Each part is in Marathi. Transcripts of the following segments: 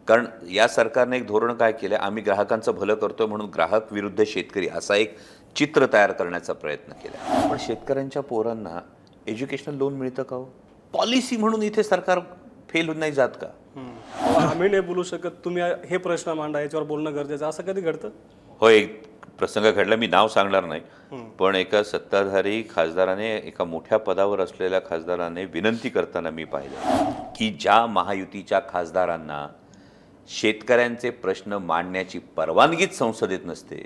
कारण या सरकारने एक धोरण काय केलं, आम्ही ग्राहकांचं भलं करतोय म्हणून ग्राहक विरुद्ध शेतकरी असा एक चित्र तयार करण्याचा प्रयत्न केला. पण शेतकऱ्यांच्या पोरांना एज्युकेशनल लोन मिळतं का हो? पॉलिसी म्हणून इथे सरकार फेल नाही जात का? आम्ही नाही बोलू शकत, तुम्ही हे प्रश्न मांडा, याच्यावर बोलणं गरजेचं. असं कधी घडतं? हो, एक प्रसंग घडला, मी नाव सांगणार नाही, पण एका सत्ताधारी खासदाराने, एका मोठ्या पदावर असलेल्या खासदाराने विनंती करताना मी पाहिलं की ज्या महायुतीच्या खासदारांना शेतकऱ्यांचे प्रश्न मांडण्याची परवानगीच संसदेत नसते,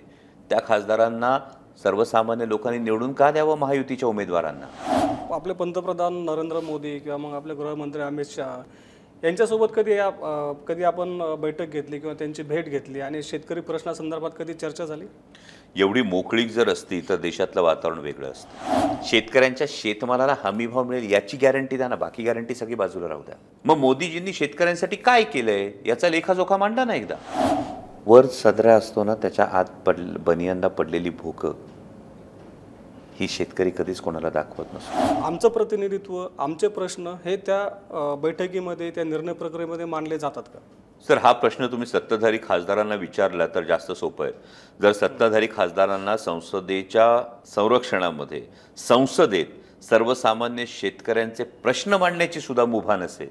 त्या खासदारांना सर्वसामान्य लोकांनी निवडून का द्यावं महायुतीच्या उमेदवारांना? आपले पंतप्रधान नरेंद्र मोदी किंवा मग आपले गृहमंत्री अमित शहा यांच्यासोबत कधी आपण बैठक घेतली किंवा त्यांची भेट घेतली आणि शेतकरी प्रश्नासंदर्भात कधी चर्चा झाली? एवढी मोकळीक जर असती तर देशातलं वातावरण वेगळं असतं. शेतकऱ्यांच्या शेतमालाला हमीभाव मिळेल याची गॅरंटी द्या ना, बाकी गॅरंटी सगळी बाजूला राहू द्या. मग मोदीजींनी शेतकऱ्यांसाठी काय केलंय याचा लेखाजोखा मांडा ना एकदा. वर सदरा असतो ना, त्याच्या आत बनियांना पडलेली भोकं ही शेतकरी कधीच कोणाला दाखवत नसतो. आमचं प्रतिनिधित्व, आमचे प्रश्न हे त्या बैठकीमध्ये, त्या निर्णय प्रक्रियेमध्ये मांडले जातात का? सर, हा प्रश्न तुम्ही सत्ताधारी खासदारांना विचारला तर जास्त सोपं आहे. जर सत्ताधारी खासदारांना संसदेच्या संरक्षणामध्ये, संसदेत सर्वसामान्य शेतकऱ्यांचे प्रश्न मांडण्याची सुद्धा मुभा नसेल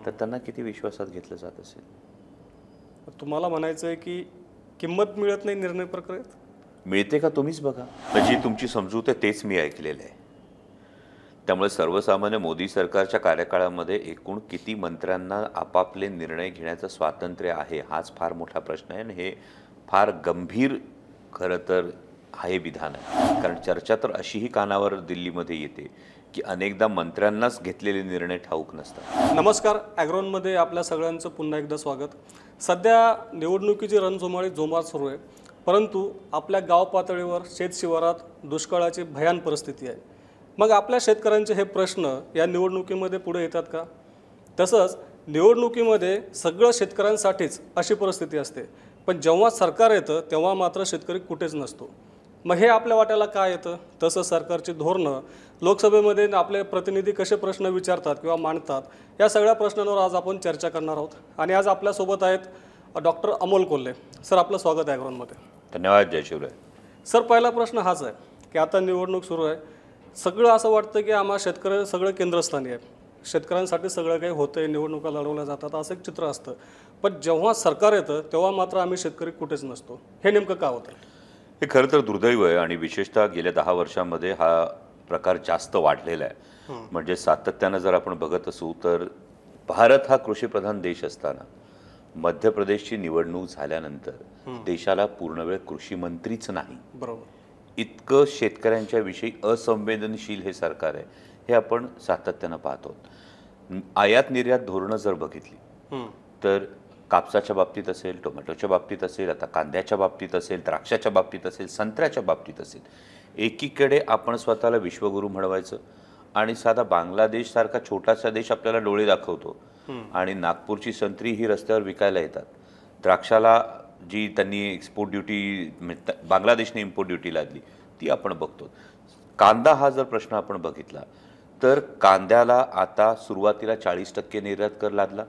तर त्यांना किती विश्वासात घेतलं जात असेल? तुम्हाला म्हणायचं आहे की किंमत मिळत नाही निर्णय प्रक्रियेत? मिळते का तुम्हीच बघा. जी तुमची समजूत आहे तेच मी ऐकलेलं आहे. त्यामुळे सर्वसामान्य मोदी सरकारच्या कार्यकाळामध्ये एकूण किती मंत्र्यांना आपापले निर्णय घेण्याचं स्वातंत्र्य आहे हाच फार मोठा प्रश्न आहे. आणि हे फार गंभीर खरं तर हे विधान आहे. कारण चर्चा तर अशीही कानावर दिल्लीमध्ये येते की अनेकदा मंत्र्यांनाच घेतलेले निर्णय ठाऊक नसतात. नमस्कार, ॲग्रोनमध्ये आपल्या सगळ्यांचं पुन्हा एकदा स्वागत. सध्या निवडणुकीची रणधुमाळी जोमात सुरू आहे, परंतु आपल्या गाव पातळीवर शेतशिवारात दुष्काळाची भयान परिस्थिती आहे. मग आपल्या शेतकऱ्यांचे हे प्रश्न या निवडणुकीमध्ये पुढे येतात का? तसंच निवडणुकीमध्ये सगळं शेतकऱ्यांसाठीच अशी परिस्थिती असते, पण जेव्हा सरकार येतं तेव्हा मात्र शेतकरी कुठेच नसतो. मग हे आपल्या वाट्याला काय येतं? तसं सरकारची धोरणं, लोकसभेमध्ये आपले प्रतिनिधी कसे प्रश्न विचारतात किंवा मांडतात, या सगळ्या प्रश्नांवर आज आपण चर्चा करणार आहोत. आणि आज आपल्यासोबत आहेत डॉक्टर अमोल कोल्हे. सर, आपलं स्वागत आहे ॲग्रोनमध्ये. धन्यवाद जयशिवराय. सर, पहिला प्रश्न हाच आहे की आता निवडणूक सुरू आहे, सगळं असं वाटतं की आम्हा शेतकरी सगळं केंद्रस्थानी आहे, शेतकऱ्यांसाठी सगळं काही होतं आहे, निवडणुका लढवल्या जातात, असं एक चित्र असतं. पण जेव्हा सरकार येतं तेव्हा मात्र आम्ही शेतकरी कुठेच नसतो. हे नेमकं का होतं? हे खरं तर दुर्दैव आहे आणि विशेषतः गेल्या 10 वर्षांमध्ये हा प्रकार जास्त वाढलेला आहे. म्हणजे सातत्यानं जर आपण बघत असू तर भारत हा कृषीप्रधान देश असताना मध्य प्रदेशची निवडणूक झाल्यानंतर देशाला पूर्णवेळ कृषी मंत्रीच नाही. बरोबर. इतकं शेतकऱ्यांच्या विषयी असंवेदनशील हे सरकार आहे, हे आपण सातत्यानं पाहतो. आयात निर्यात धोरणं जर बघितली तर कापसाच्या बाबतीत असेल, टोमॅटोच्या बाबतीत असेल, आता कांद्याच्या बाबतीत असेल, द्राक्षाच्या बाबतीत असेल, संत्र्याच्या बाबतीत असेल, एकीकडे आपण स्वतःला विश्वगुरू म्हणवायचं आणि साधा बांगलादेशसारखा छोटासा देश आपल्याला डोळे दाखवतो आणि नागपूरची संत्री ही रस्त्यावर विकायला येतात. द्राक्षाला जी त्यांनी एक्सपोर्ट ड्युटी, बांगलादेशने इम्पोर्ट ड्युटी लादली ती आपण बघतो. कांदा हा जर प्रश्न आपण बघितला तर कांद्याला आता सुरुवातीला 40% निर्यात कर लादला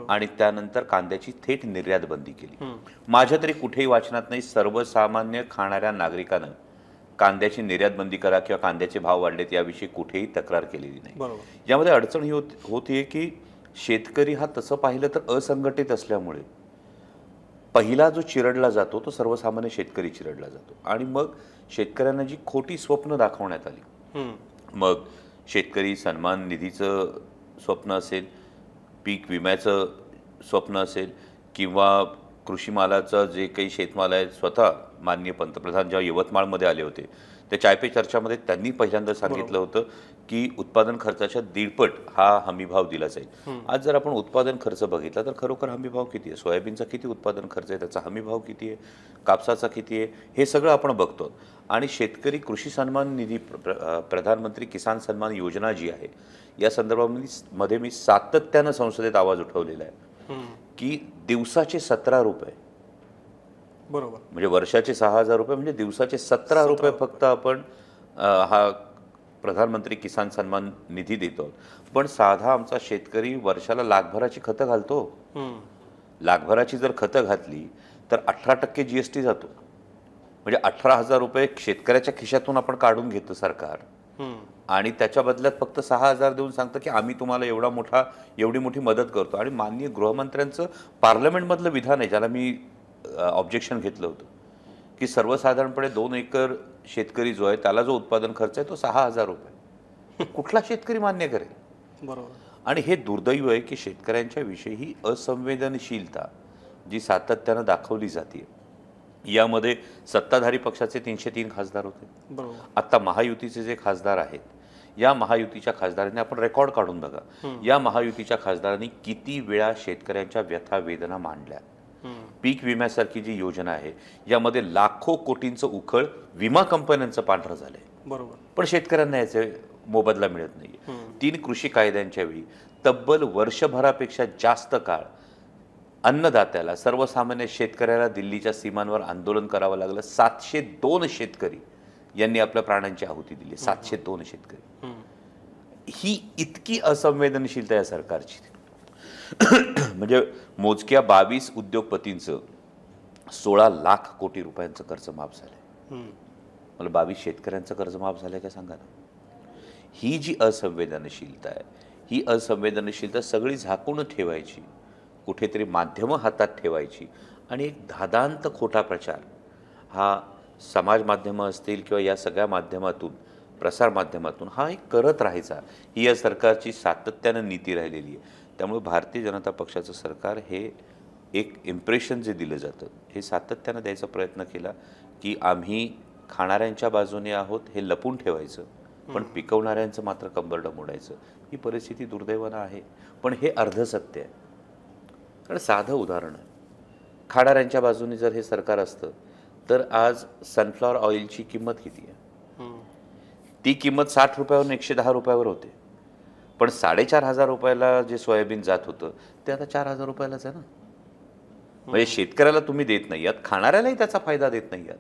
आणि त्यानंतर कांद्याची थेट निर्यात बंदी केली. माझ्या तरी कुठेही वाचनात नाही सर्वसामान्य खाणाऱ्या नागरिकांना कांद्याची निर्यात बंदी करा किंवा कांद्याचे भाव वाढलेत याविषयी कुठेही तक्रार केलेली नाही. यामध्ये अडचण ही होतीये की शेतकरी हा तसं पाहिलं तर असंघटित असल्यामुळे पहिला जो चिरडला जातो तो सर्वसामान्य शेतकरी चिरडला जातो. आणि मग शेतकऱ्यांना जी खोटी स्वप्न दाखवण्यात आली, मग शेतकरी सन्मान निधीचं स्वप्न असेल, पीक विम्याचं स्वप्न असेल किंवा कृषी मालाचं जे काही शेतमाल आहे, स्वतः माननीय पंतप्रधान जेव्हा यवतमाळमध्ये आले होते त्या चाय पे चर्चामध्ये त्यांनी पहिल्यांदा सांगितलं होतं की उत्पादन खर्चाच्या 1.5 हा हमीभाव दिला जाईल. आज जर आपण उत्पादन खर्च बघितला तर खरोखर हमीभाव किती आहे, सोयाबीनचा किती उत्पादन खर्च आहे, त्याचा हमीभाव किती आहे, कापसाचा किती आहे, हे सगळं आपण बघतो. आणि शेतकरी कृषी सन्मान निधी, प्रधानमंत्री किसान सन्मान योजना जी आहे या संदर्भामध्ये मी सातत्यानं संसदेत आवाज उठवलेला आहे की दिवसाचे 17 रुपये, बरोबर, म्हणजे वर्षाचे 6,000 रुपये, म्हणजे दिवसाचे 17 रुपये फक्त आपण हा प्रधानमंत्री किसान सन्मान निधी देतो. पण साधा आमचा शेतकरी वर्षाला लाखभराची खतं घालतो. लाखभराची जर खतं घातली तर 18% GST जातो. म्हणजे 18,000 रुपये शेतकऱ्याच्या खिशातून आपण काढून घेतो सरकार, आणि त्याच्या बदल्यात फक्त 6,000 देऊन सांगतं की आम्ही तुम्हाला एवढी मोठी मदत करतो. आणि माननीय गृहमंत्र्यांचं पार्लमेंटमधलं विधान आहे, ज्याला मी ऑब्जेक्शन घेतलं होतं, की सर्वसाधारणपणे 2 एकर शेतकरी जो आहे त्याला जो उत्पादन खर्च आहे तो 6,000 रुपये. कुठला शेतकरी मान्य करेल? बरोबर. आणि हे दुर्दैव आहे की शेतकऱ्यांच्या विषयी ही असंवेदनशीलता जी सातत्यानं दाखवली जाते. यामध्ये सत्ताधारी पक्षाचे 303 खासदार होते. बरोबर. आता महायुतीचे जे खासदार आहेत, या महायुतीच्या खासदारांनी आपण रेकॉर्ड काढून बघा, या महायुतीच्या खासदारांनी किती वेळा शेतकऱ्यांच्या व्यथा वेदना मांडल्या. पीक विम्यासारखी जी योजना आहे यामध्ये लाखो कोटींचं उखळ विमा कंपन्यांचं पांढरं झालंय. बरोबर. पण शेतकऱ्यांना याचे मोबदला मिळत नाही. 3 कृषी कायद्यांच्या वेळी तब्बल वर्षभरापेक्षा जास्त काळ अन्नदात्याला, सर्वसामान्य शेतकऱ्याला दिल्लीच्या सीमांवर आंदोलन करावं लागलं. 702 शेतकरी यांनी आपल्या प्राणांची आहुती दिली. 702 शेतकरी. ही इतकी असंवेदनशीलता या सरकारची. म्हणजे मोजक्या 22 उद्योगपतींचं 16 लाख कोटी रुपयांचं कर्ज माफ झालंय. मला 22 शेतकऱ्यांचं कर्ज माफ झालंय का सांगा ना. ही जी असंवेदनशीलता आहे, ही असंवेदनशीलता सगळी झाकून ठेवायची, कुठेतरी माध्यमं हातात ठेवायची, आणि एक धादांत खोटा प्रचार हा समाज माध्यमं असतील किंवा या सगळ्या माध्यमातून, प्रसार माध्यमातून हा एक करत राहायचा, ही या सरकारची सातत्यानं नीती राहिलेली आहे. त्यामुळे भारतीय जनता पक्षाचं सरकार हे एक इम्प्रेशन जे दिलं जातं हे सातत्यानं द्यायचा प्रयत्न केला की आम्ही खाणाऱ्यांच्या बाजूने आहोत हे लपून ठेवायचं, पण पिकवणाऱ्यांचं मात्र कंबरडं मोडायचं. ही परिस्थिती दुर्दैवानं आहे, पण हे अर्धसत्य आहे. कारण साधं उदाहरण आहे, खाणाऱ्यांच्या बाजूने जर हे सरकार असतं तर आज सनफ्लॉवर ऑइलची किंमत किती आहे? ती किंमत 60 रुपयावरून 110 रुपयावर होते. पण 4,500 रुपयाला जे सोयाबीन जात होतं ते आता 4,000 रुपयालाच आहे ना. म्हणजे शेतकऱ्याला तुम्ही देत नाही आहात, खाणाऱ्यालाही त्याचा फायदा देत नाही आहात.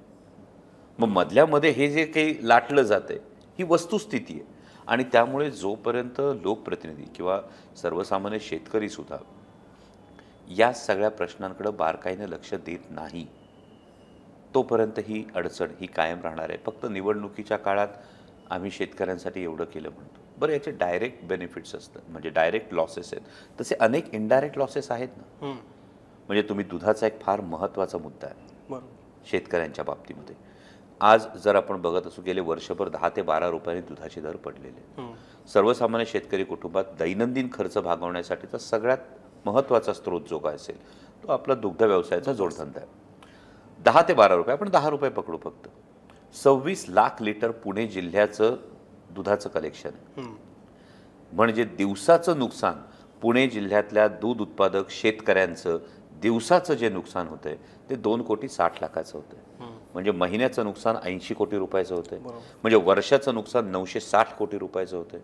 मग मधल्यामध्ये हे जे काही लाटलं जातंय ही वस्तुस्थिती आहे. आणि त्यामुळे जोपर्यंत लोकप्रतिनिधी किंवा सर्वसामान्य शेतकरी सुद्धा या सगळ्या प्रश्नांकडे बारकाईने लक्ष देत नाही, तोपर्यंत ही अडचण ही कायम राहणार आहे. फक्त निवडणुकीच्या काळात आम्ही शेतकऱ्यांसाठी एवढं केलं म्हणतो. बरं, याचे डायरेक्ट बेनिफिट्स असतात, म्हणजे डायरेक्ट लॉसेस आहेत, तसे अनेक इनडायरेक्ट लॉसेस आहेत ना. म्हणजे तुम्ही दुधाचा एक फार महत्त्वाचा मुद्दा आहे शेतकऱ्यांच्या बाबतीमध्ये. आज जर आपण बघत असू, गेले वर्षभर 10 ते 12 रुपयांनी दुधाचे दर पडलेले. सर्वसामान्य शेतकरी कुटुंबात दैनंदिन खर्च भागवण्यासाठीचा सगळ्यात महत्त्वाचा स्रोत जो काय असेल तो आपला दुग्ध व्यवसायाचा जोडधंदा आहे. 10 ते 12 रुपये, आपण 10 रुपये पकडू फक्त. 26 लाख लिटर पुणे जिल्ह्याचं दुधाचं कलेक्शन आहे. म्हणजे दिवसाचं नुकसान पुणे जिल्ह्यातल्या दूध उत्पादक शेतकऱ्यांचं दिवसाचं जे नुकसान होतंय ते 2,60,00,000 होतंय. म्हणजे महिन्याचं नुकसान 80 कोटी रुपयाचं होतंय. म्हणजे वर्षाचं नुकसान 960 कोटी रुपयाचं होतंय.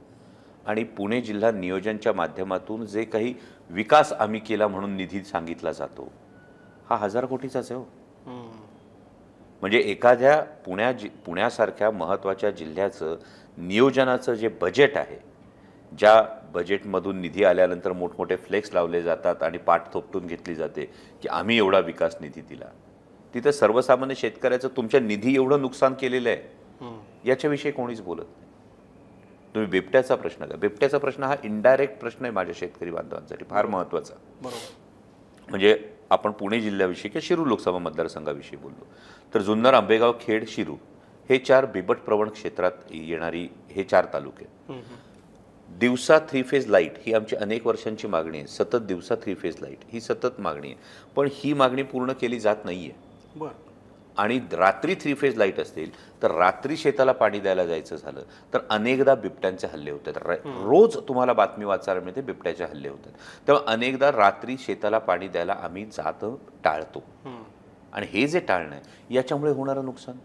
आणि पुणे जिल्हा नियोजनच्या माध्यमातून जे काही विकास आम्ही केला म्हणून निधी सांगितला जातो हा 1000 कोटीचाच आहे हो. म्हणजे एखाद्या पुण्यासारख्या महत्त्वाच्या जिल्ह्याचं नियोजनाचं जे बजेट आहे, ज्या बजेटमधून निधी आल्यानंतर मोठमोठे फ्लेक्स लावले जातात आणि पाठ थोपटून घेतली जाते की आम्ही एवढा विकास निधी दिला, तिथं सर्वसामान्य शेतकऱ्याचं तुमच्या निधी एवढं नुकसान केलेलं आहे याच्याविषयी कोणीच बोलत नाही. तुम्ही बिबट्याचा प्रश्न घ्या. बिबट्याचा प्रश्न हा इनडायरेक्ट प्रश्न आहे माझ्या शेतकरी बांधवांसाठी, फार महत्त्वाचा. म्हणजे आपण पुणे जिल्ह्याविषयी किंवा शिरूर लोकसभा मतदारसंघाविषयी बोललो तर जुन्नर, आंबेगाव, खेड, शिरूर हे 4 बिबट प्रवण क्षेत्रात येणारी हे 4 तालुके. दिवसा 3 फेज लाईट ही आमची अनेक वर्षांची मागणी आहे. सतत दिवसा 3 फेज लाईट ही सतत मागणी आहे, पण ही मागणी पूर्ण केली जात नाही आहे. आणि रात्री 3 फेज लाईट असतील तर रात्री शेताला पाणी द्यायला जायचं झालं तर अनेकदा बिबट्यांचे हल्ले होतात. रोज तुम्हाला बातमी वाचायला मिळते बिबट्याचे हल्ले होतात. तेव्हा अनेकदा रात्री शेताला पाणी द्यायला आम्ही टाळतो. आणि हे जे टाळणं आहे याच्यामुळे होणारं नुकसान.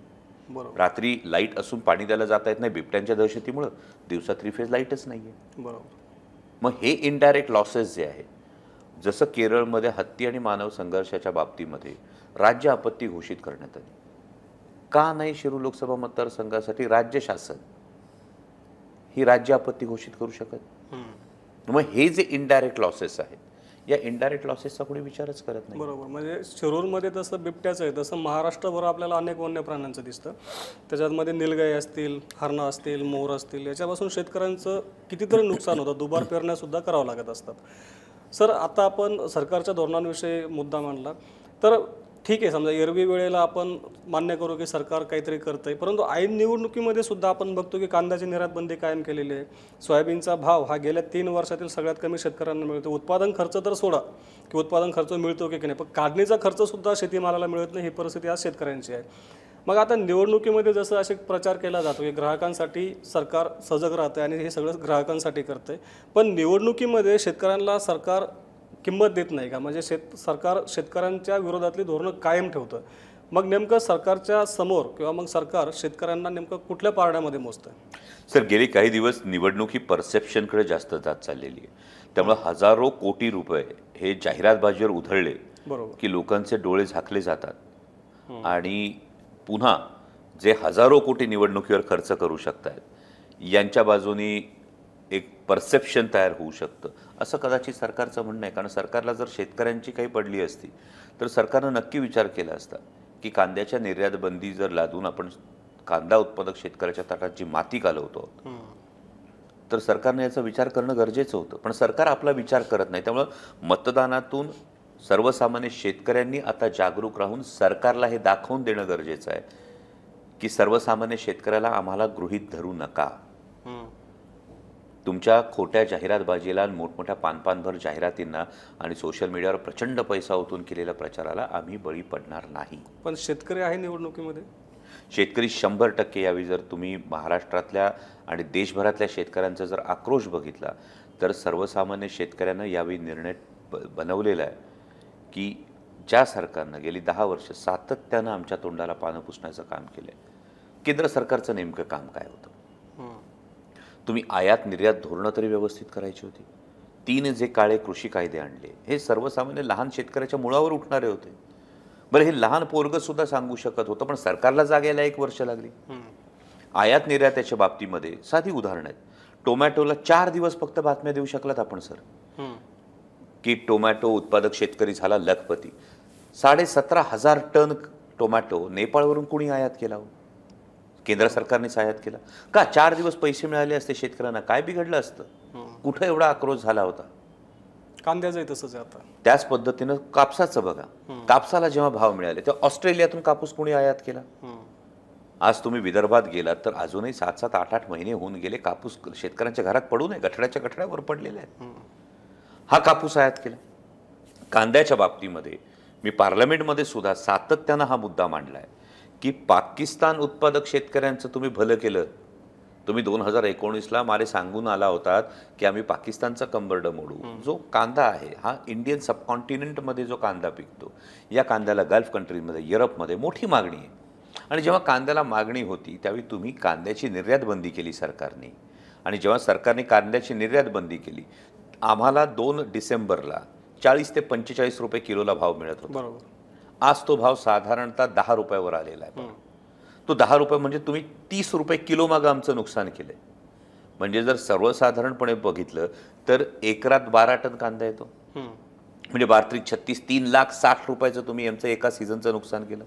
रात्री लाईट असून पाणी द्यायला जाता येत नाही बिबट्यांच्या दहशतीमुळं, दिवसा 3 फेज लाईटच नाही आहे. मग हे इनडायरेक्ट लॉसेस जे आहे, जसं केरळमध्ये हत्ती आणि मानव संघर्षाच्या बाबतीमध्ये राज्य आपत्ती घोषित करण्यात आली, का नाही शिरूर लोकसभा मतदारसंघासाठी राज्य शासन ही राज्य आपत्ती घोषित करू शकत? मग हे जे इनडायरेक्ट लॉसेस आहेत या इनडायरेक्ट लॉसेसचा कोणी विचारच करत नाही. बरोबर. म्हणजे शिरूरमध्ये तसं बिबट्याचं आहे, तसं महाराष्ट्रभर आपल्याला अनेक वन्य प्राण्यांचं दिसतं. त्याच्यामध्ये निलगाई असतील, हरणं असतील, मोर असतील, याच्यापासून शेतकऱ्यांचं कितीतरी नुकसान होतं. दुबार पेरण्यासुद्धा करावं लागत असतात. सर, आता आपण सरकारच्या धोरणांविषयी मुद्दा मांडला, तर ठीक आहे, समजा एरवी वेळेला आपण मान्य करू की सरकार काहीतरी करतंय, परंतु ऐन निवडणुकीमध्ये सुद्धा आपण बघतो की कांद्याची निर्यात बंदी कायम केलेली आहे. सोयाबीनचा भाव हा गेल्या 3 वर्षातील सगळ्यात कमी शेतकऱ्यांना मिळतो. उत्पादन खर्च तर सोडा की उत्पादन खर्च मिळतो की नाही, पण काढणीचा खर्चसुद्धा शेतीमालाला मिळत नाही. ही परिस्थिती आज शेतकऱ्यांची आहे. मग आता निवडणुकीमध्ये जसं असे प्रचार केला जातो की ग्राहकांसाठी सरकार सजग राहतं आणि हे सगळं ग्राहकांसाठी करतंय, पण निवडणुकीमध्ये शेतकऱ्यांना सरकार किंमत देत नाही का? म्हणजे सरकार शेतकऱ्यांच्या विरोधातली धोरणं कायम ठेवतं. मग नेमकं सरकारच्या समोर किंवा मग सरकार शेतकऱ्यांना नेमकं कुठल्या पारड्यामध्ये मोजतं? सर, गेली काही दिवस निवडणुकी परसेप्शनकडे जास्त जात चाललेली आहे. त्यामुळे हजारो कोटी रुपये हे जाहिरातबाजीवर उधळले बरोबर. की लोकांचे डोळे झाकले जातात आणि पुन्हा जे हजारो कोटी निवडणुकीवर खर्च करू शकतात यांच्या बाजूनी एक परसेप्शन तयार होऊ शकतं, असं कदाचित सरकारचं म्हणणं आहे. कारण सरकारला जर शेतकऱ्यांची काही पडली असती तर सरकारनं नक्की विचार केला असता की कांद्याच्या निर्यात बंदी जर लादून आपण कांदा उत्पादक शेतकऱ्याच्या ताटात जी माती घालवतो, तर सरकारने याचा विचार करणं गरजेचं होतं. पण सरकार आपला विचार करत नाही. त्यामुळं मतदानातून सर्वसामान्य शेतकऱ्यांनी आता जागरूक राहून सरकारला हे दाखवून देणं गरजेचं आहे की सर्वसामान्य शेतकऱ्याला आम्हाला गृहीत धरू नका. तुमच्या खोट्या जाहिरातबाजीला, मोठमोठ्या पानपानभर जाहिरातींना आणि सोशल मीडियावर प्रचंड पैसा ओतून केलेल्या प्रचाराला आम्ही बळी पडणार नाही. पण शेतकरी आहे निवडणुकीमध्ये. शेतकरी 100% यावी. जर तुम्ही महाराष्ट्रातल्या आणि देशभरातल्या शेतकऱ्यांचा जर आक्रोश बघितला तर सर्वसामान्य शेतकऱ्यांना यावेळी निर्णय बनवलेला आहे की ज्या सरकारनं गेली 10 वर्ष सातत्यानं आमच्या तोंडाला पानं पुसण्याचं काम केलं आहे, केंद्र सरकारचं नेमकं काम काय होतं? तुम्ही आयात निर्यात धोरणं तरी व्यवस्थित करायची होती. 3 जे काळे कृषी कायदे आणले हे सर्वसामान्य लहान शेतकऱ्याच्या मुळावर उठणारे होते. बरं, हे लहान पोरगं सुद्धा सांगू शकत होतं, पण सरकारला जागायला 1 वर्ष लागली. आयात निर्याताच्या बाबतीमध्ये साधी उदाहरणं आहेत. टोमॅटोला 4 दिवस फक्त बातम्या देऊ शकलात आपण सर की टोमॅटो उत्पादक शेतकरी झाला लखपती. 17,500 टन टोमॅटो नेपाळवरून कुणी आयात केला हो? केंद्र सरकारनेच आयात केला का? 4 दिवस पैसे मिळाले असते शेतकऱ्यांना, काय बिघडलं असतं? कुठं एवढा आक्रोश झाला होता? कांद्याचंही तसंच आहे आता. त्याच पद्धतीनं कापसाचं बघा. कापसाला जेव्हा भाव मिळाले तेव्हा ऑस्ट्रेलियातून कापूस कोणी आयात केला? आज तुम्ही विदर्भात गेलात तर अजूनही 7-7, 8-8 महिने होऊन गेले कापूस शेतकऱ्यांच्या घरात पडू नये, गठड्याच्या गठड्यावर पडलेले आहेत. हा कापूस आयात केला. कांद्याच्या बाबतीमध्ये मी पार्लमेंटमध्ये सुद्धा सातत्यानं हा मुद्दा मांडलाय की पाकिस्तान उत्पादक शेतकऱ्यांचं तुम्ही भलं केलं. तुम्ही 2019ला मला सांगून आला होतात की आम्ही पाकिस्तानचा कंबरडं मोडू. जो कांदा आहे हा इंडियन सबकॉन्टिनेंटमध्ये जो कांदा पिकतो, या कांद्याला गल्फ कंट्रीमध्ये, युरोपमध्ये मोठी मागणी आहे. आणि जेव्हा कांद्याला मागणी होती त्यावेळी तुम्ही कांद्याची निर्यात बंदी केली सरकारने. आणि जेव्हा सरकारने कांद्याची निर्यात बंदी केली, आम्हाला 2 डिसेंबरला 40 ते 45 रुपये किलोला भाव मिळत होता. बरोबर. आज तो भाव साधारणतः 10 रुपयावर आलेला आहे. तो 10 रुपये म्हणजे तुम्ही 30 रुपये किलो मागं आमचं नुकसान केलंय. म्हणजे जर सर्वसाधारणपणे बघितलं तर एकरात 12 टन कांदा येतो. म्हणजे 12-36 3,60,000 रुपयाचं तुम्ही आमचं एका सीझनचं नुकसान केलं.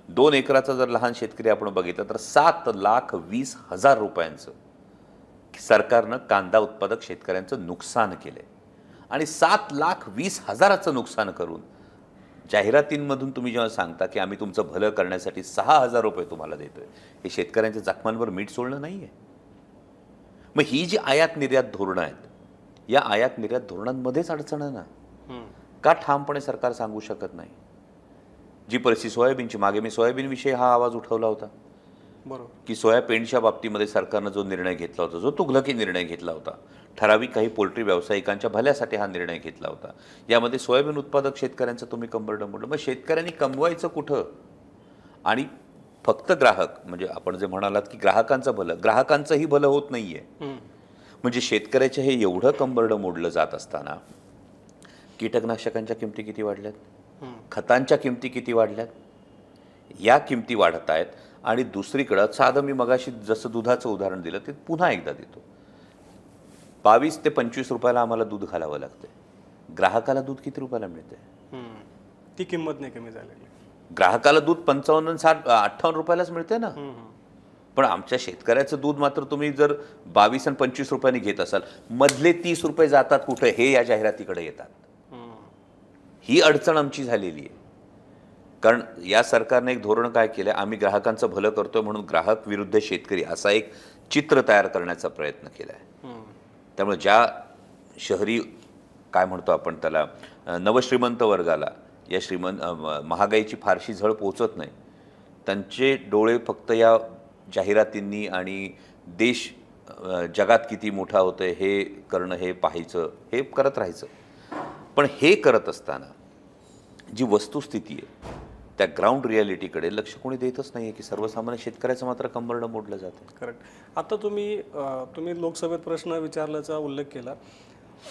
2 एकराचा जर लहान शेतकरी आपण बघितलं तर 7,20,000 रुपयांचं सरकारनं कांदा उत्पादक शेतकऱ्यांचं नुकसान केलंय. आणि 7,20,000चं नुकसान करून जाहिरातींमधून तुम्ही जेव्हा सांगता की आम्ही तुमचं भलं करण्यासाठी 6,000 रुपये तुम्हाला देतोय, हे शेतकऱ्यांच्या जखमांवर मीठ सोडणं नाही आहे. मग ही जी आयात निर्यात धोरणं आहेत, या आयात निर्यात धोरणांमध्येच अडचण आहे ना. का ठामपणे सरकार सांगू शकत नाही? जी परिस्थिती सोयाबीनची, मागे मी सोयाबीनविषयी हा आवाज उठवला होता. बरोबर. की सोयाबीनच्या बाबतीमध्ये सरकारनं जो निर्णय घेतला होता, जो तुघलकी निर्णय घेतला होता, ठराविक काही पोल्ट्री व्यावसायिकांच्या भल्यासाठी हा निर्णय घेतला होता. यामध्ये सोयाबीन उत्पादक शेतकऱ्यांचं तुम्ही कंबरडं मोडलं. मग शेतकऱ्यांनी कमवायचं कुठं? आणि फक्त ग्राहक, म्हणजे आपण जे म्हणालात की ग्राहकांचं भलं, ग्राहकांचंही भलं होत नाहीये. म्हणजे शेतकऱ्याचे हे एवढं कंबरडं मोडलं जात असताना कीटकनाशकांच्या किमती किती वाढल्यात, खतांच्या किमती किती वाढल्यात, या किमती वाढत आहेत. आणि दुसरीकडं साधं मी मगाशी जसं दुधाचं उदाहरण दिलं ते पुन्हा एकदा देतो. 22 ते 25 रुपयाला आम्हाला दूध घालावं लागतं. ग्राहकाला दूध किती रुपयाला मिळते? ती किंमत नाही कमी झालेली. ग्राहकाला दूध 55, 60, 58 रुपयालाच मिळते ना. पण आमच्या शेतकऱ्याचं दूध मात्र तुम्ही जर 22 आणि 25 रुपयांनी घेत असाल, मधले 30 रुपये जातात कुठे हे या जाहिरातीकडे येतात. ही अडचण आमची झालेली आहे. कारण या सरकारने एक धोरण काय केलं, आम्ही ग्राहकांचं भलं करतोय म्हणून ग्राहक विरुद्ध शेतकरी असा एक चित्र तयार करण्याचा प्रयत्न केला आहे. त्यामुळे ज्या शहरी काय म्हणतो आपण त्याला नवश्रीमंत वर्गाला या महागाईची फारशी झळ पोचत नाही, त्यांचे डोळे फक्त या जाहिरातींनी आणि देश जगात किती मोठा होतोय हे करणं, हे पाहायचं, हे करत राहायचं. पण हे करत असताना जी वस्तुस्थिती आहे त्या ग्राउंड रियालिटीकडे लक्ष कोणी देतच नाही आहे की सर्वसामान्य शेतकऱ्याचं मात्र कंबरडं मोडलं जातं. करेक्ट. आता तुम्ही लोकसभेत प्रश्न विचारल्याचा उल्लेख केला.